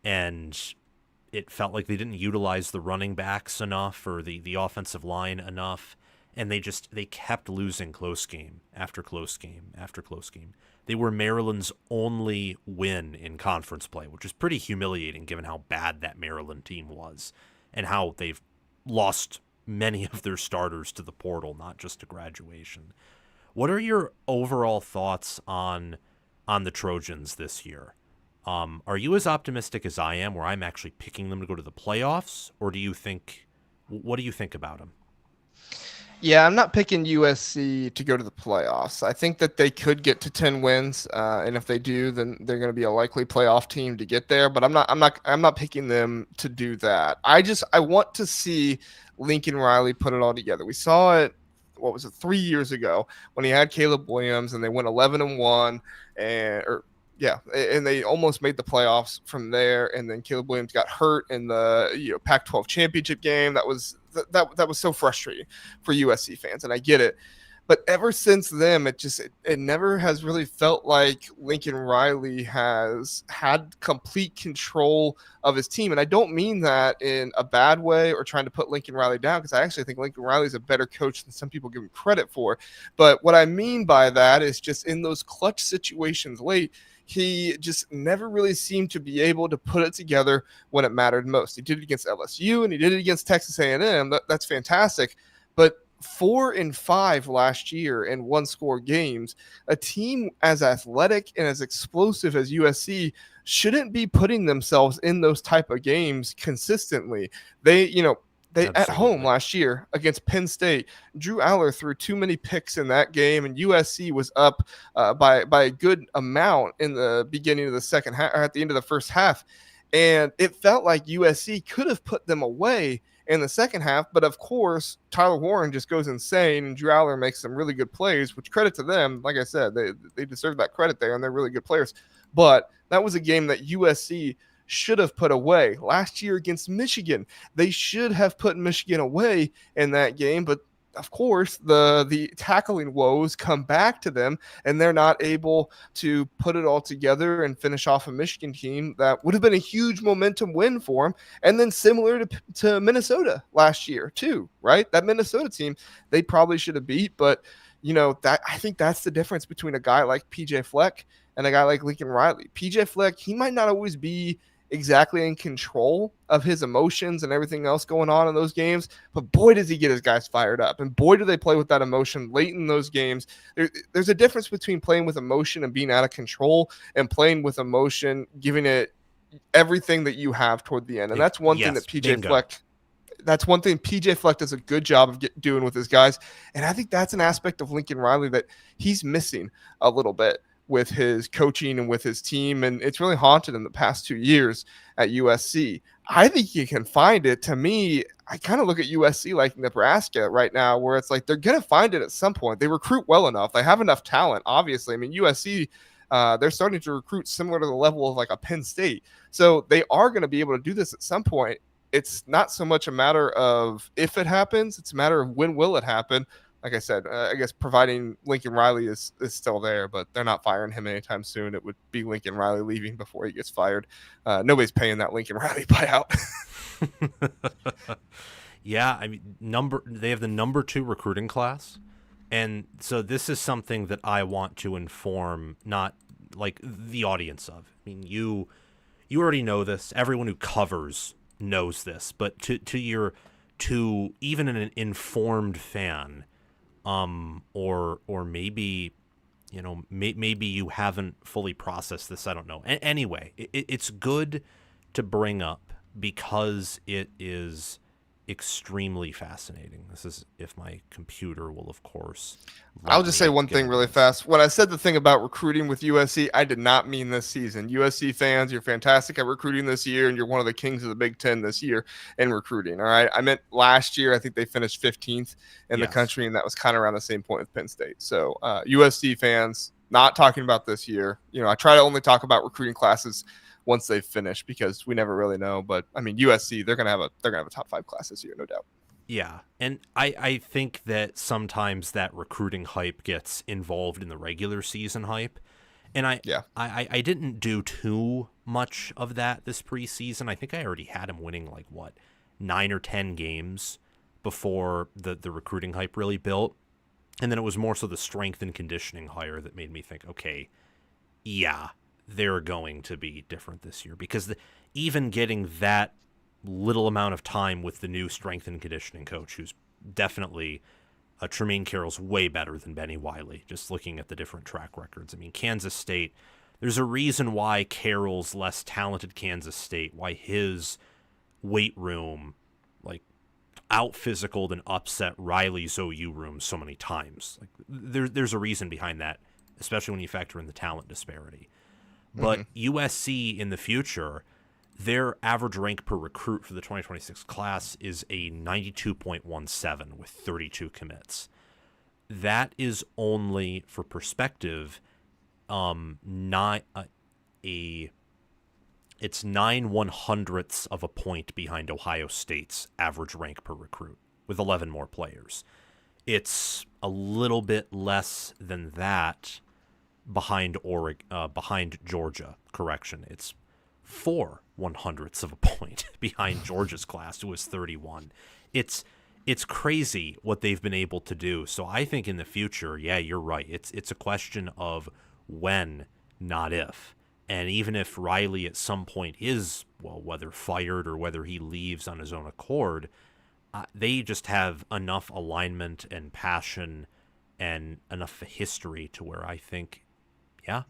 and it felt like they didn't utilize the running backs enough or the offensive line enough, and they kept losing close game after close game after close game. They were Maryland's only win in conference play, which is pretty humiliating given how bad that Maryland team was and how they've lost many of their starters to the portal, not just to graduation. What are your overall thoughts on the Trojans this year? Are you as optimistic as I am, where I'm actually picking them to go to the playoffs, or what do you think about them? Yeah, I'm not picking USC to go to the playoffs. I think that they could get to 10 wins, and if they do, then they're going to be a likely playoff team to get there. But I'm not picking them to do that. I want to see Lincoln Riley put it all together. We saw it, 3 years ago when he had Caleb Williams and they went 11-1, and they almost made the playoffs from there. And then Caleb Williams got hurt in the Pac-12 championship game. That was so frustrating for USC fans, and I get it. But ever since then, it never has really felt like Lincoln Riley has had complete control of his team. And I don't mean that in a bad way or trying to put Lincoln Riley down, because I actually think Lincoln Riley is a better coach than some people give him credit for. But what I mean by that is just in those clutch situations late, he just never really seemed to be able to put it together when it mattered most. He did it against LSU and he did it against Texas A&M. That's fantastic. But 4-5 last year in 1-score games, a team as athletic and as explosive as USC shouldn't be putting themselves in those type of games consistently. They at home last year against Penn State, Drew Aller threw too many picks in that game, and USC was up by a good amount in the beginning of the second half, or at the end of the first half. And it felt like USC could have put them away in the second half. But of course, Tyler Warren just goes insane, and Drew Aller makes some really good plays, which credit to them. Like I said, they deserve that credit there, and they're really good players. But that was a game that USC should have put away. Last year against Michigan, they should have put Michigan away in that game, but of course, the tackling woes come back to them, and they're not able to put it all together and finish off a Michigan team that would have been a huge momentum win for them. And then similar to Minnesota last year too, right? That Minnesota team they probably should have beat, but that I think that's the difference between a guy like PJ Fleck and a guy like Lincoln Riley. PJ Fleck, he might not always be exactly in control of his emotions and everything else going on in those games, but boy, does he get his guys fired up. And boy, do they play with that emotion late in those games. There's a difference between playing with emotion and being out of control and playing with emotion, giving it everything that you have toward the end. And that's one thing that PJ Fleck that's one thing PJ Fleck does a good job of doing with his guys. And I think that's an aspect of Lincoln Riley that he's missing a little bit with his coaching and with his team. And it's really haunted in the past 2 years at USC. I think you can find it. To me, I kind of look at USC like Nebraska right now, where it's like they're going to find it at some point. They recruit well enough. They have enough talent, obviously. I mean, USC, they're starting to recruit similar to the level of like a Penn State. So they are going to be able to do this at some point. It's not so much a matter of if it happens, it's a matter of when will it happen. Like I said, I guess providing Lincoln Riley is still there, but they're not firing him anytime soon. It would be Lincoln Riley leaving before he gets fired. Nobody's paying that Lincoln Riley buyout. Yeah, I mean, they have the number 2 recruiting class. And so this is something that I want to inform, not like the audience of. I mean, you already know this. Everyone who covers knows this, but to even an informed fan, or maybe maybe you haven't fully processed this. I don't know. Anyway, it's good to bring up because it is extremely fascinating. This is if my computer will, of course. I'll just say one thing really fast. When I said the thing about recruiting with USC, I did not mean this season. USC fans, you're fantastic at recruiting this year, and you're one of the kings of the Big Ten this year in recruiting. All right. I meant last year, I think they finished 15th in the country, and that was kind of around the same point with Penn State. So USC fans, not talking about this year. I try to only talk about recruiting classes once they finish because we never really know. But I mean, USC, they're gonna have a top 5 class this year, no doubt. Yeah, and I think that sometimes that recruiting hype gets involved in the regular season hype, and I didn't do too much of that this preseason. I think I already had him winning 9 or 10 games before the recruiting hype really built, and then it was more so the strength and conditioning hire that made me think, okay, yeah, they're going to be different this year because even getting that little amount of time with the new strength and conditioning coach, who's definitely Tremaine Carroll's way better than Benny Wiley, just looking at the different track records. I mean, Kansas State, there's a reason why Carroll's less talented Kansas State, why his weight room out physicaled and upset Riley's OU room so many times. There's a reason behind that, especially when you factor in the talent disparity. But USC in the future, their average rank per recruit for the 2026 class is a 92.17 with 32 commits. That is only, for perspective, it's 9/100ths of a point behind Ohio State's average rank per recruit with 11 more players. It's a little bit less than that behind Georgia. Correction, it's 4/100ths of a point behind Georgia's class, who was 31. It's crazy what they've been able to do. So I think in the future, yeah, you're right. It's a question of when, not if. And even if Riley at some point is, whether fired or whether he leaves on his own accord, they just have enough alignment and passion and enough history to where I think, yeah,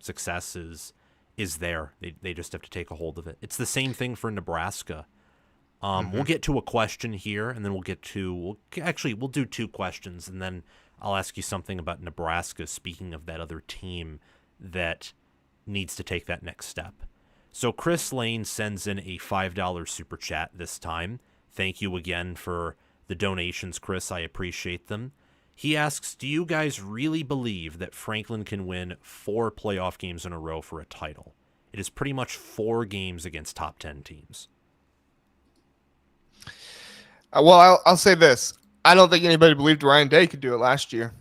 success is there. They just have to take a hold of it. It's the same thing for Nebraska. We'll get to a question here, and then we'll do 2 questions, and then I'll ask you something about Nebraska, speaking of that other team that needs to take that next step. So Chris Lane sends in a $5 super chat this time. Thank you again for the donations, Chris. I appreciate them. He asks, do you guys really believe that Franklin can win 4 playoff games in a row for a title? It is pretty much 4 games against top 10 teams. Well, I'll say this. I don't think anybody believed Ryan Day could do it last year.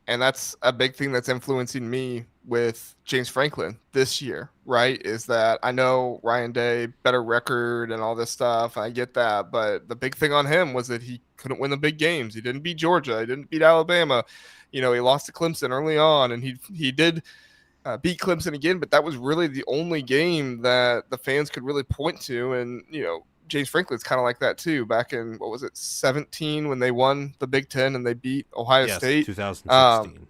And that's a big thing that's influencing me with James Franklin this year, right? Is that I know Ryan Day, better record and all this stuff. I get that. But the big thing on him was that he couldn't win the big games. He didn't beat Georgia. He didn't beat Alabama. He lost to Clemson early on, and he did beat Clemson again, but that was really the only game that the fans could really point to. And, James Franklin's kind of like that too. Back in, 17 when they won the Big Ten and they beat Ohio State. 2016.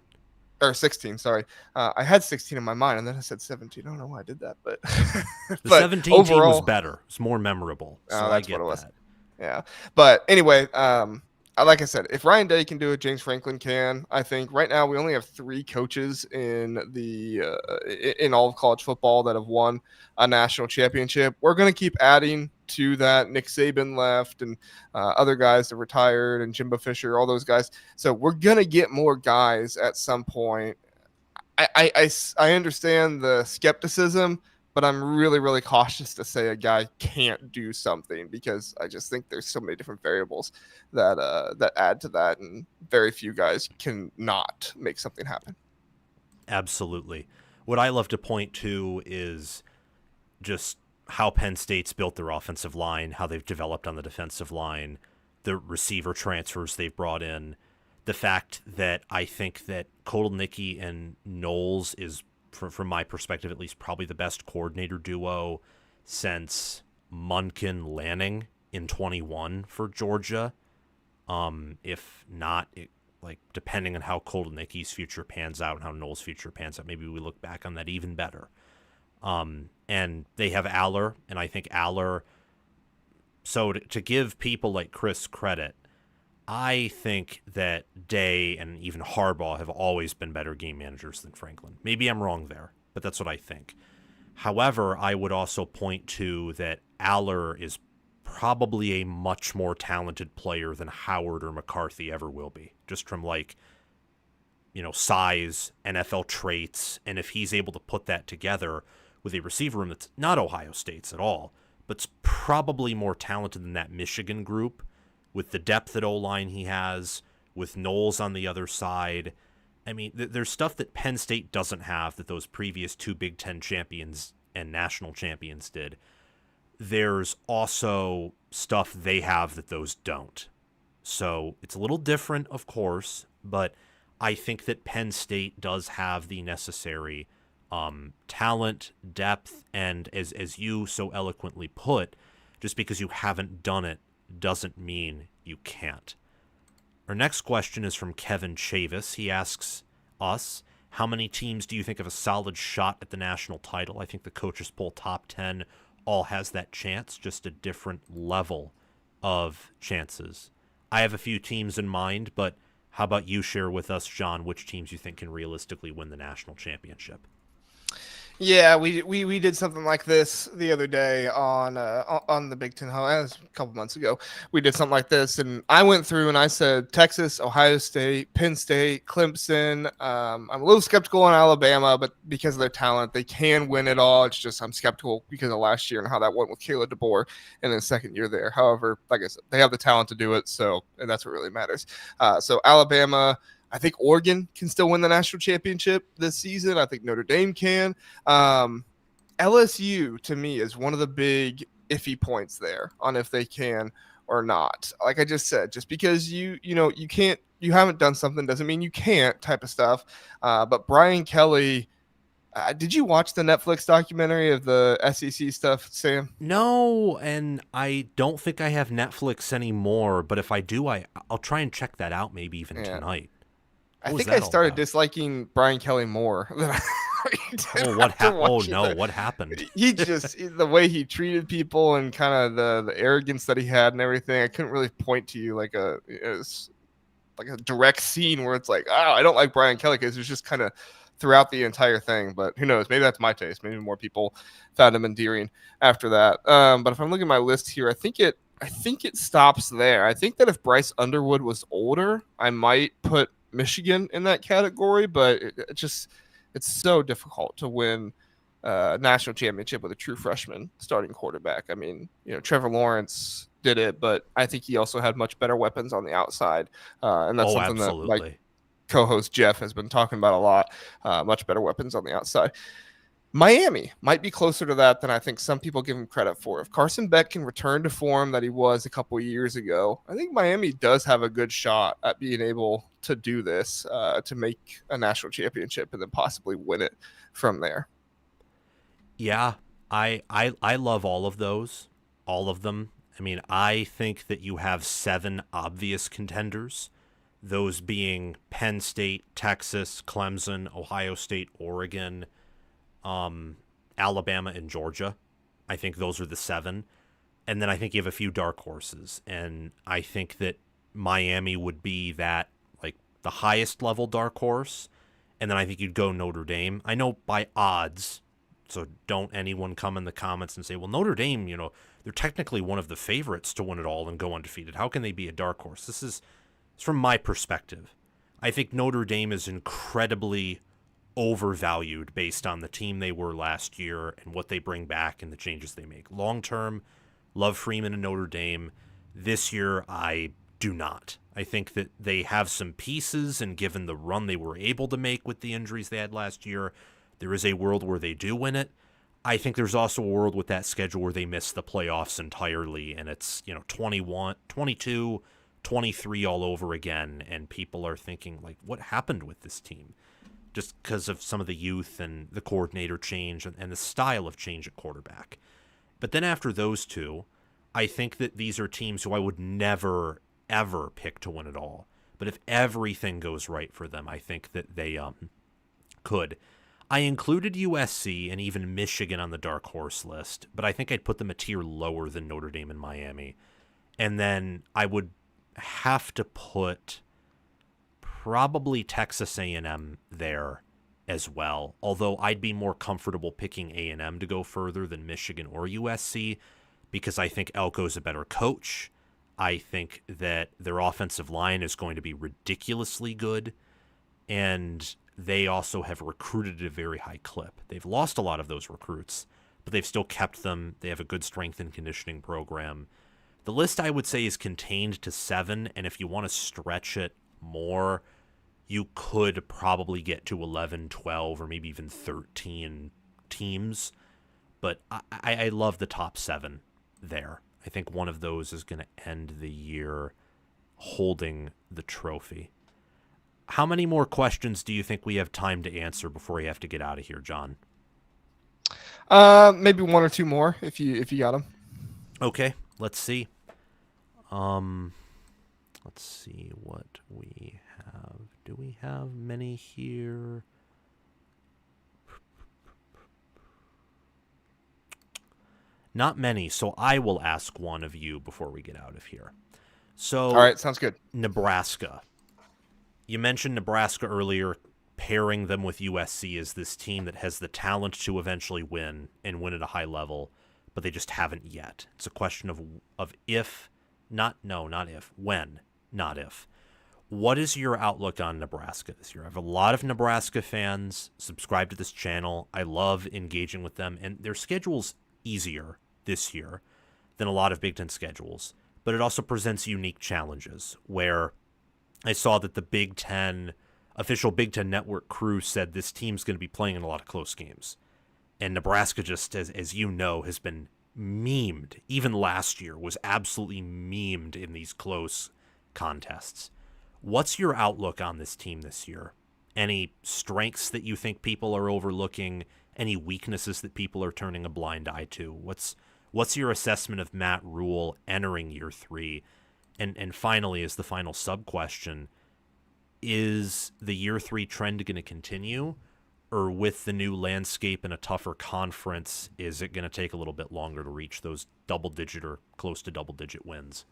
Or 16, sorry. I had 16 in my mind, and then I said 17. I don't know why I did that, but the 17 overall, team was better. It's more memorable. So that's what it was. Yeah. But anyway, like I said, if Ryan Day can do it, James Franklin can. I think right now we only have 3 coaches in in all of college football that have won a national championship. We're going to keep adding to that. Nick Saban left, and other guys that retired, and Jimbo Fisher, all those guys. So we're going to get more guys at some point. I understand the skepticism, but I'm really, really cautious to say a guy can't do something, because I just think there's so many different variables that add to that, and very few guys can not make something happen. Absolutely. What I love to point to is just how Penn State's built their offensive line, how they've developed on the defensive line, the receiver transfers they've brought in, the fact that I think that Kotelnicki and Knowles is, from my perspective at least, probably the best coordinator duo since Munkin Lanning in 21 for Georgia. If not, depending on how Kotelnicki's future pans out and how Knowles' future pans out, maybe we look back on that even better. And they have Aller, and I think Aller, so to give people like Chris credit, I think that Day and even Harbaugh have always been better game managers than Franklin. Maybe I'm wrong there, but that's what I think. However, I would also point to that Aller is probably a much more talented player than Howard or McCarthy ever will be, just from size, NFL traits, and if he's able to put that together with a receiver room that's not Ohio State's at all, but's probably more talented than that Michigan group, with the depth at O-line he has, with Knowles on the other side. I mean, there's stuff that Penn State doesn't have that those previous 2 Big Ten champions and national champions did. There's also stuff they have that those don't. So it's a little different, of course, but I think that Penn State does have the necessary talent, depth, and as you so eloquently put, just because you haven't done it doesn't mean you can't. Our next question is from Kevin Chavis. He asks us, how many teams do you think have a solid shot at the national title? I think the Coaches Poll top 10 all has that chance, just a different level of chances. I have a few teams in mind, but how about you share with us, John, which teams you think can realistically win the national championship? Yeah, we did something like this the other day on the Big Ten. A couple months ago, we did something like this, and I went through and I said Texas, Ohio State, Penn State, Clemson. I'm a little skeptical on Alabama, but because of their talent, they can win it all. It's just I'm skeptical because of last year and how that went with Caleb DeBoer in his second year there. However, like I said, they have the talent to do it, and that's what really matters. So Alabama. I think Oregon can still win the national championship this season. I think Notre Dame can. LSU, to me, is one of the big iffy points there on if they can or not. Like I just said, just because you haven't done something doesn't mean you can't type of stuff. But Brian Kelly, did you watch the Netflix documentary of the SEC stuff, Sam? No, and I don't think I have Netflix anymore. But if I do, I'll try and check that out maybe even tonight. I think I started disliking Brian Kelly more than I did. What happened? What happened? He just the way he treated people and kind of the arrogance that he had and everything. I couldn't really point to you like a direct scene where it's like, I don't like Brian Kelly, because it was just kind of throughout the entire thing. But who knows? Maybe that's my taste. Maybe more people found him endearing after that. But if I'm looking at my list here, I think it stops there. I think that if Bryce Underwood was older, I might put Michigan in that category, but it's so difficult to win national championship with a true freshman starting quarterback. I mean, Trevor Lawrence did it, but I think he also had much better weapons on the outside, and that's Oh, something that my absolutely. co-host Jeff has been talking about a lot. Much better weapons on the outside. Miami might be closer to that than I think some people give him credit for. If Carson Beck can return to form that he was a couple years ago, I think Miami does have a good shot at being able to do this, to make a national championship and then possibly win it from there. Yeah, I love all of those, all of them. I mean, I think that you have 7 obvious contenders, those being Penn State, Texas, Clemson, Ohio State, Oregon, Alabama, and Georgia. I think those are the 7. And then I think you have a few dark horses. And I think that Miami would be that, like, the highest level dark horse. And then I think you'd go Notre Dame. I know by odds, so don't anyone come in the comments and say, well, Notre Dame, they're technically one of the favorites to win it all and go undefeated. How can they be a dark horse? This is from my perspective. I think Notre Dame is incredibly overvalued based on the team they were last year and what they bring back and the changes they make. Long term, love Freeman and Notre Dame. This year, I do not. I think that they have some pieces, and given the run they were able to make with the injuries they had last year, there is a world where they do win it. I think there's also a world with that schedule where they miss the playoffs entirely, and it's 21, 22, 23 all over again, and people are thinking, like, what happened with this team? Just because of some of the youth and the coordinator change and the style of change at quarterback. But then after those two, I think that these are teams who I would never, ever pick to win it all. But if everything goes right for them, I think that they could. I included USC and even Michigan on the dark horse list, but I think I'd put them a tier lower than Notre Dame and Miami. And then I would have to put probably Texas A&M there as well, although I'd be more comfortable picking A&M to go further than Michigan or USC because I think Elko's a better coach. I think that their offensive line is going to be ridiculously good, and they also have recruited at a very high clip. They've lost a lot of those recruits, but they've still kept them. They have a good strength and conditioning program. The list, I would say, is contained to 7, and if you want to stretch it more, you could probably get to 11, 12, or maybe even 13 teams. But I love the top 7 there. I think one of those is going to end the year holding the trophy. How many more questions do you think we have time to answer before we have to get out of here, John? Maybe 1 or 2 more if you got them. Okay, let's see. Let's see what we have. Do we have many here? Not many, so I will ask one of you before we get out of here. So, all right, sounds good. Nebraska. You mentioned Nebraska earlier, pairing them with USC as this team that has the talent to eventually win and win at a high level, but they just haven't yet. It's a question of if, not if, when, not if. What is your outlook on Nebraska this year? I have a lot of Nebraska fans subscribe to this channel. I love engaging with them, and their schedule's easier this year than a lot of Big Ten schedules, but it also presents unique challenges where I saw that the Big Ten, official Big Ten Network crew said this team's going to be playing in a lot of close games. And Nebraska just, as you know, has been memed. Even last year was absolutely memed in these close contests. What's your outlook on this team this year? Any strengths that you think people are overlooking? Any weaknesses that people are turning a blind eye to? What's your assessment of Matt Rule entering year 3? And finally, as the final sub-question, is the year 3 trend going to continue? Or with the new landscape and a tougher conference, is it going to take a little bit longer to reach those double-digit or close to double-digit wins?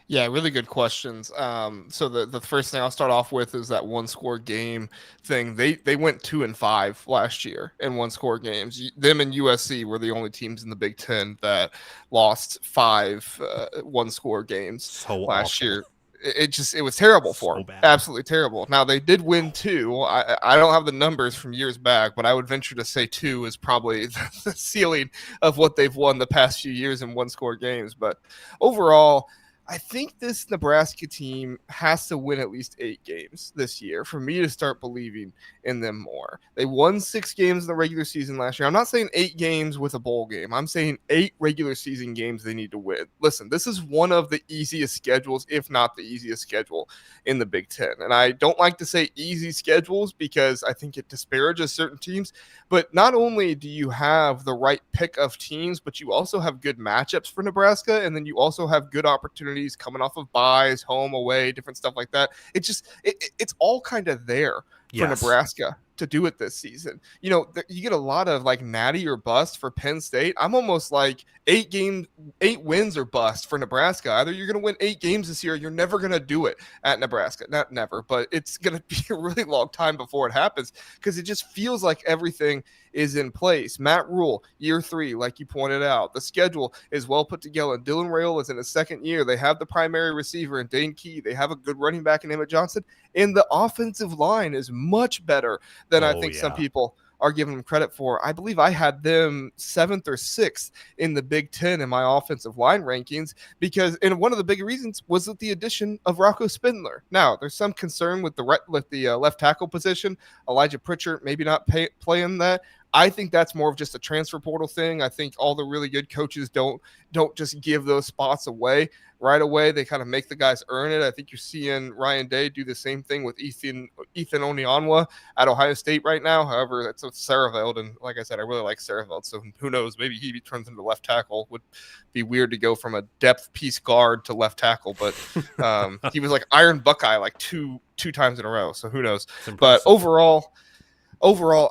Yeah, really good questions. So the first thing I'll start off with is that 1-score game thing. They went 2-5 last year in 1-score games. Them and USC were the only teams in the Big Ten that lost 5 1-score games last year. it was terrible for So them. bad. Absolutely terrible. Now they did win 2. I don't have the numbers from years back, but I would venture to say 2 is probably the ceiling of what they've won the past few years in one-score games. But overall, I think this Nebraska team has to win at least 8 games this year for me to start believing in them more. They won 6 games in the regular season last year. I'm not saying 8 games with a bowl game. I'm saying 8 regular season games they need to win. Listen, this is one of the easiest schedules, if not the easiest schedule in the Big Ten. And I don't like to say easy schedules because I think it disparages certain teams. But not only do you have the right pick of teams, but you also have good matchups for Nebraska. And then you also have good opportunities coming off of buys, home, away, different stuff like that. It's all kind of there for Nebraska to do it this season. You get a lot of like natty or bust for Penn State. I'm almost like 8 wins or bust for Nebraska. Either you're going to win 8 games this year, or you're never going to do it at Nebraska. Not never, but it's going to be a really long time before it happens because it just feels like everything is in place. Matt Rule, year 3, like you pointed out. The schedule is well put together. Dylan Raiola is in his second year. They have the primary receiver in Dane Key. They have a good running back in Emmett Johnson. And the offensive line is much better than I think some people are giving them credit for. I believe I had them 7th or 6th in the Big Ten in my offensive line rankings and one of the big reasons was with the addition of Rocco Spindler. Now, there's some concern with the left tackle position. Elijah Pritchard maybe not playing that. I think that's more of just a transfer portal thing. I think all the really good coaches don't just give those spots away right away. They kind of make the guys earn it. I think you're seeing Ryan Day do the same thing with Ethan Onionwa at Ohio State right now. However, that's with Sareveld, and like I said, I really like Sareveld. So who knows? Maybe he turns into left tackle. Would be weird to go from a depth piece guard to left tackle, but he was like Iron Buckeye like two times in a row. So who knows? But overall,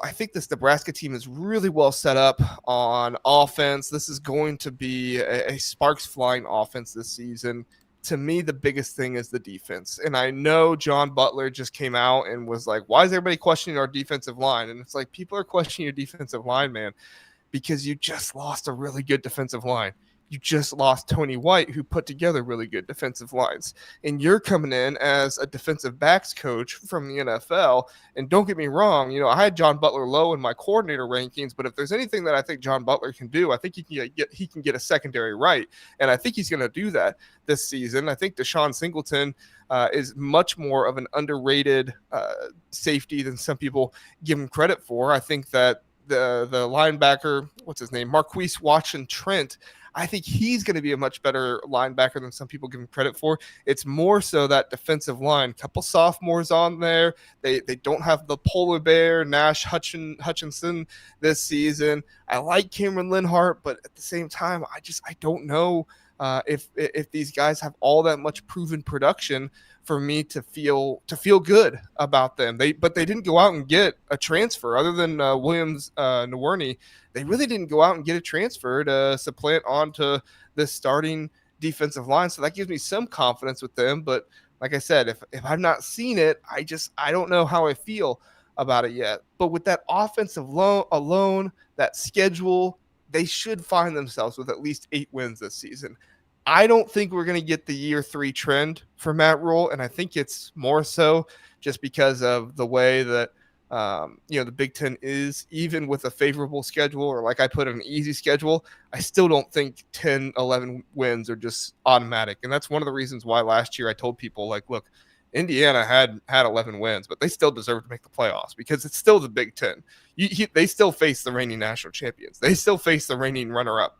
I think this Nebraska team is really well set up on offense. This is going to be a sparks flying offense this season. To me, the biggest thing is the defense. And I know John Butler just came out and was like, why is everybody questioning our defensive line? And it's like, people are questioning your defensive line, man, because you just lost a really good defensive line. You just lost Tony White, who put together really good defensive lines. And you're coming in as a defensive backs coach from the NFL. And don't get me wrong, I had John Butler low in my coordinator rankings, but if there's anything that I think John Butler can do, I think he can get a secondary right. And I think he's going to do that this season. I think Deshaun Singleton is much more of an underrated safety than some people give him credit for. I think that the linebacker, what's his name, Marquise Watson-Trent, I think he's going to be a much better linebacker than some people give him credit for. It's more so that defensive line. Couple sophomores on there. They don't have the polar bear, Nash Hutchinson this season. I like Cameron Linhart, but at the same time, I don't know if these guys have all that much proven production for me to feel good about them. But they didn't go out and get a transfer other than Williams Nwerny. They really didn't go out and get a transfer to supplant onto this starting defensive line. So that gives me some confidence with them. But like I said, if I've not seen it, I don't know how I feel about it yet. But with that offensive alone, that schedule, they should find themselves with at least 8 wins this season. I don't think we're going to get the year 3 trend for Matt Rule, and I think it's more so just because of the way that the Big Ten is, even with a favorable schedule, or like I put an easy schedule, I still don't think 10, 11 wins are just automatic. And that's one of the reasons why last year I told people, like, look, Indiana had 11 wins, but they still deserve to make the playoffs because it's still the Big Ten. They still face the reigning national champions. They still face the reigning runner-up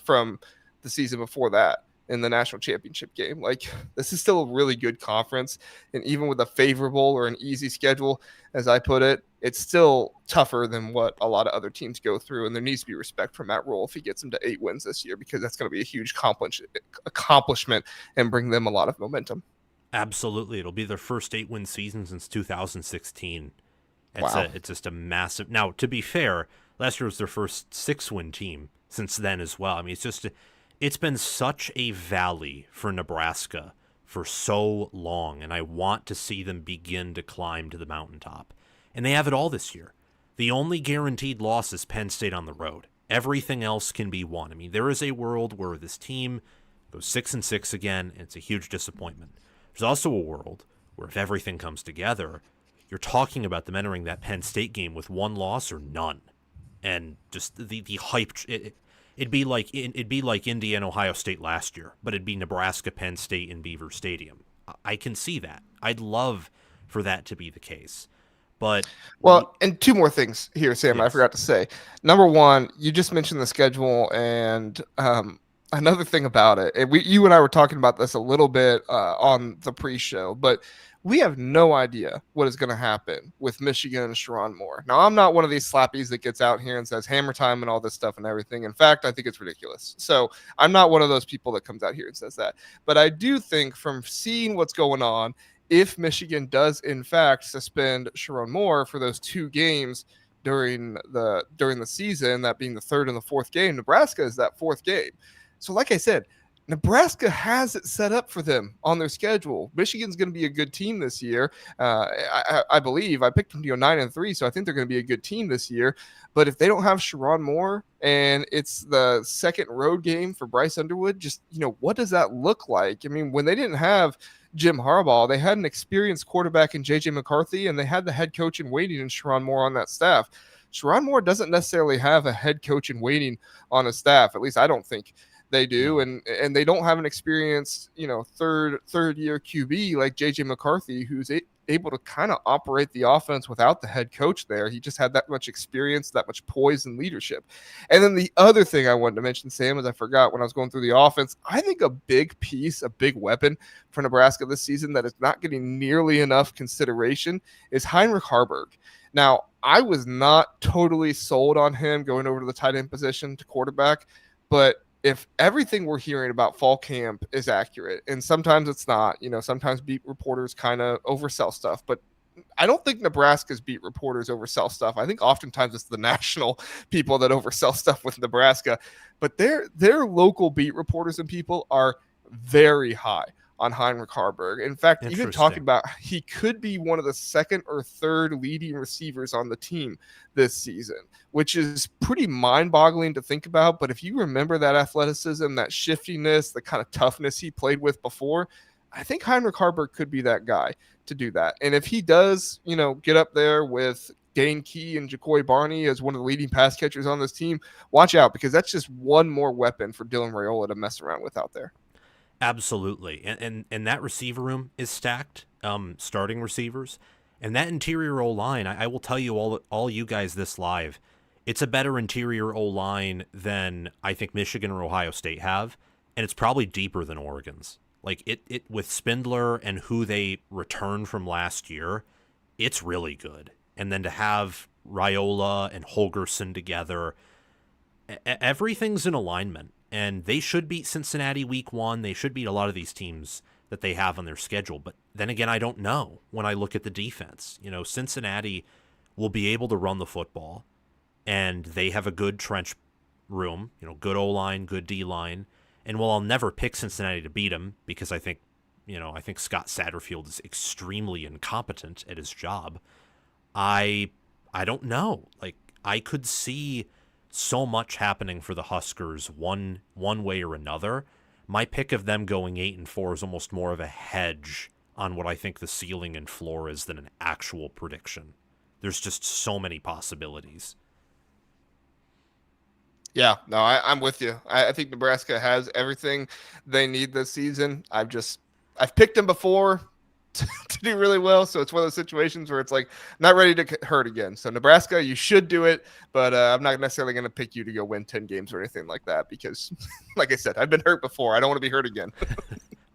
from the season before that in the national championship game. Like, this is still a really good conference. And even with a favorable or an easy schedule, as I put it, it's still tougher than what a lot of other teams go through. And there needs to be respect for Matt Rule if he gets them to 8 wins this year, because that's going to be a huge accomplishment and bring them a lot of momentum. Absolutely. It'll be their first 8-win season since 2016. Wow. It's just a massive. Now, to be fair, last year was their first 6-win team since then as well. I mean, it's been such a valley for Nebraska for so long, and I want to see them begin to climb to the mountaintop. And they have it all this year. The only guaranteed loss is Penn State on the road. Everything else can be won. I mean, there is a world where this team goes 6-6 again, and it's a huge disappointment. There's also a world where if everything comes together, you're talking about them entering that Penn State game with one loss or none, and just the hype. It'd be like Indiana Ohio State last year, but it'd be Nebraska Penn State in Beaver Stadium. I can see that. I'd love for that to be the case, but Well, and two more things here, Sam, I yes, forgot to say. Number one, you just mentioned the schedule, and another thing about it, and you and I were talking about this a little bit on the pre-show, but we have no idea what is going to happen with Michigan and Sharon Moore. Now, I'm not one of these slappies that gets out here and says hammer time and all this stuff and everything. In fact, I think it's ridiculous. So I'm not one of those people that comes out here and says that. But I do think from seeing what's going on, if Michigan does in fact suspend Sharon Moore for those 2 games during the season, that being the 3rd and the 4th game, Nebraska is that 4th game. So like I said, Nebraska has it set up for them on their schedule. Michigan's going to be a good team this year. I believe I picked them to go 9-3, so I think they're going to be a good team this year. But if they don't have Sharon Moore and it's the second road game for Bryce Underwood, just what does that look like? I mean, when they didn't have Jim Harbaugh, they had an experienced quarterback in J.J. McCarthy, and they had the head coach in waiting in Sharon Moore on that staff. Sharon Moore doesn't necessarily have a head coach in waiting on his staff. At least I don't think they do, and they don't have an experienced, third year QB like JJ McCarthy, who's able to kind of operate the offense without the head coach there. He just had that much experience, that much poise and leadership. And then the other thing I wanted to mention, Sam, is I forgot when I was going through the offense, I think a big piece, a big weapon for Nebraska this season that is not getting nearly enough consideration is Heinrich Haarberg. Now, I was not totally sold on him going over to the tight end position to quarterback, but if everything we're hearing about fall camp is accurate, and sometimes it's not, sometimes beat reporters kind of oversell stuff, but I don't think Nebraska's beat reporters oversell stuff. I think oftentimes it's the national people that oversell stuff with Nebraska, but their local beat reporters and people are very high on Heinrich Haarberg. In fact, even talking about he could be one of the 2nd or 3rd leading receivers on the team this season, which is pretty mind-boggling to think about. But if you remember that athleticism, that shiftiness, the kind of toughness he played with before, I think Heinrich Haarberg could be that guy to do that. And if he does, get up there with Dane Key and Jacoy Barney as one of the leading pass catchers on this team, watch out, because that's just one more weapon for Dylan Raiola to mess around with out there. Absolutely. And that receiver room is stacked, starting receivers. And that interior O-line, I will tell you all you guys this live, it's a better interior O-line than I think Michigan or Ohio State have, and it's probably deeper than Oregon's. Like it with Spindler and who they returned from last year, it's really good. And then to have Raiola and Holgerson together, everything's in alignment. And they should beat Cincinnati week 1. They should beat a lot of these teams that they have on their schedule. But then again, I don't know when I look at the defense. Cincinnati will be able to run the football, and they have a good trench room, good O-line, good D-line. And while I'll never pick Cincinnati to beat them because I think Scott Satterfield is extremely incompetent at his job, I don't know. Like, I could see so much happening for the Huskers one way or another. My pick of them going 8-4 is almost more of a hedge on what I think the ceiling and floor is than an actual prediction. There's just so many possibilities. Yeah, no, I'm with you. I think Nebraska has everything they need this season. I've picked them before to do really well, so it's one of those situations where it's like not ready to get hurt again. So Nebraska, you should do it, but I'm not necessarily going to pick you to go win 10 games or anything like that because, like I said, I've been hurt before. I don't want to be hurt again.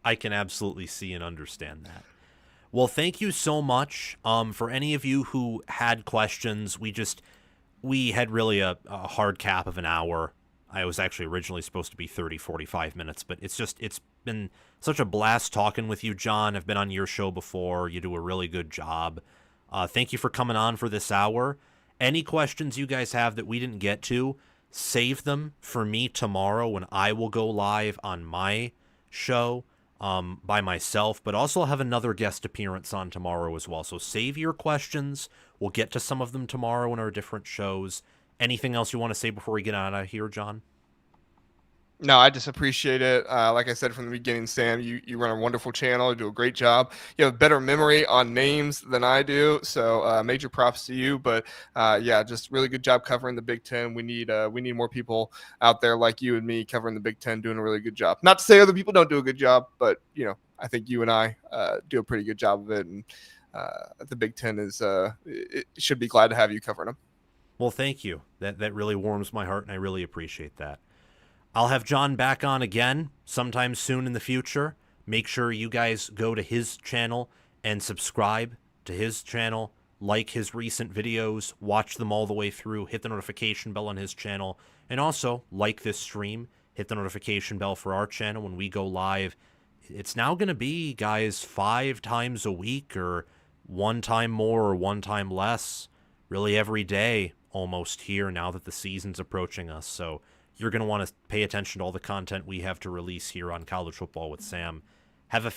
I can absolutely see and understand that. Well, thank you so much. For any of you who had questions, we had really a hard cap of an hour. I was actually originally supposed to be 30, 45 minutes, but it's been such a blast talking with you, John. I've been on your show before. You do a really good job. Thank you for coming on for this hour. Any questions you guys have that we didn't get to, save them for me tomorrow when I will go live on my show by myself, but also have another guest appearance on tomorrow as well. So save your questions. We'll get to some of them tomorrow in our different shows. Anything else you want to say before we get out of here, John? No, I just appreciate it. Like I said from the beginning, Sam, you run a wonderful channel. You do a great job. You have better memory on names than I do, so major props to you. But yeah, just really good job covering the Big Ten. We need more people out there like you and me covering the Big Ten, doing a really good job. Not to say other people don't do a good job, but I think you and I do a pretty good job of it. And the Big Ten it should be glad to have you covering them. Well, thank you. That really warms my heart, and I really appreciate that. I'll have John back on again sometime soon in the future. Make sure you guys go to his channel and subscribe to his channel, like his recent videos, watch them all the way through, hit the notification bell on his channel, and also like this stream, hit the notification bell for our channel when we go live. It's now going to be, guys, 5 times a week, or 1 time more or 1 time less, really every day almost here now that the season's approaching us. So you're going to want to pay attention to all the content we have to release here on College Football with Sam. Have a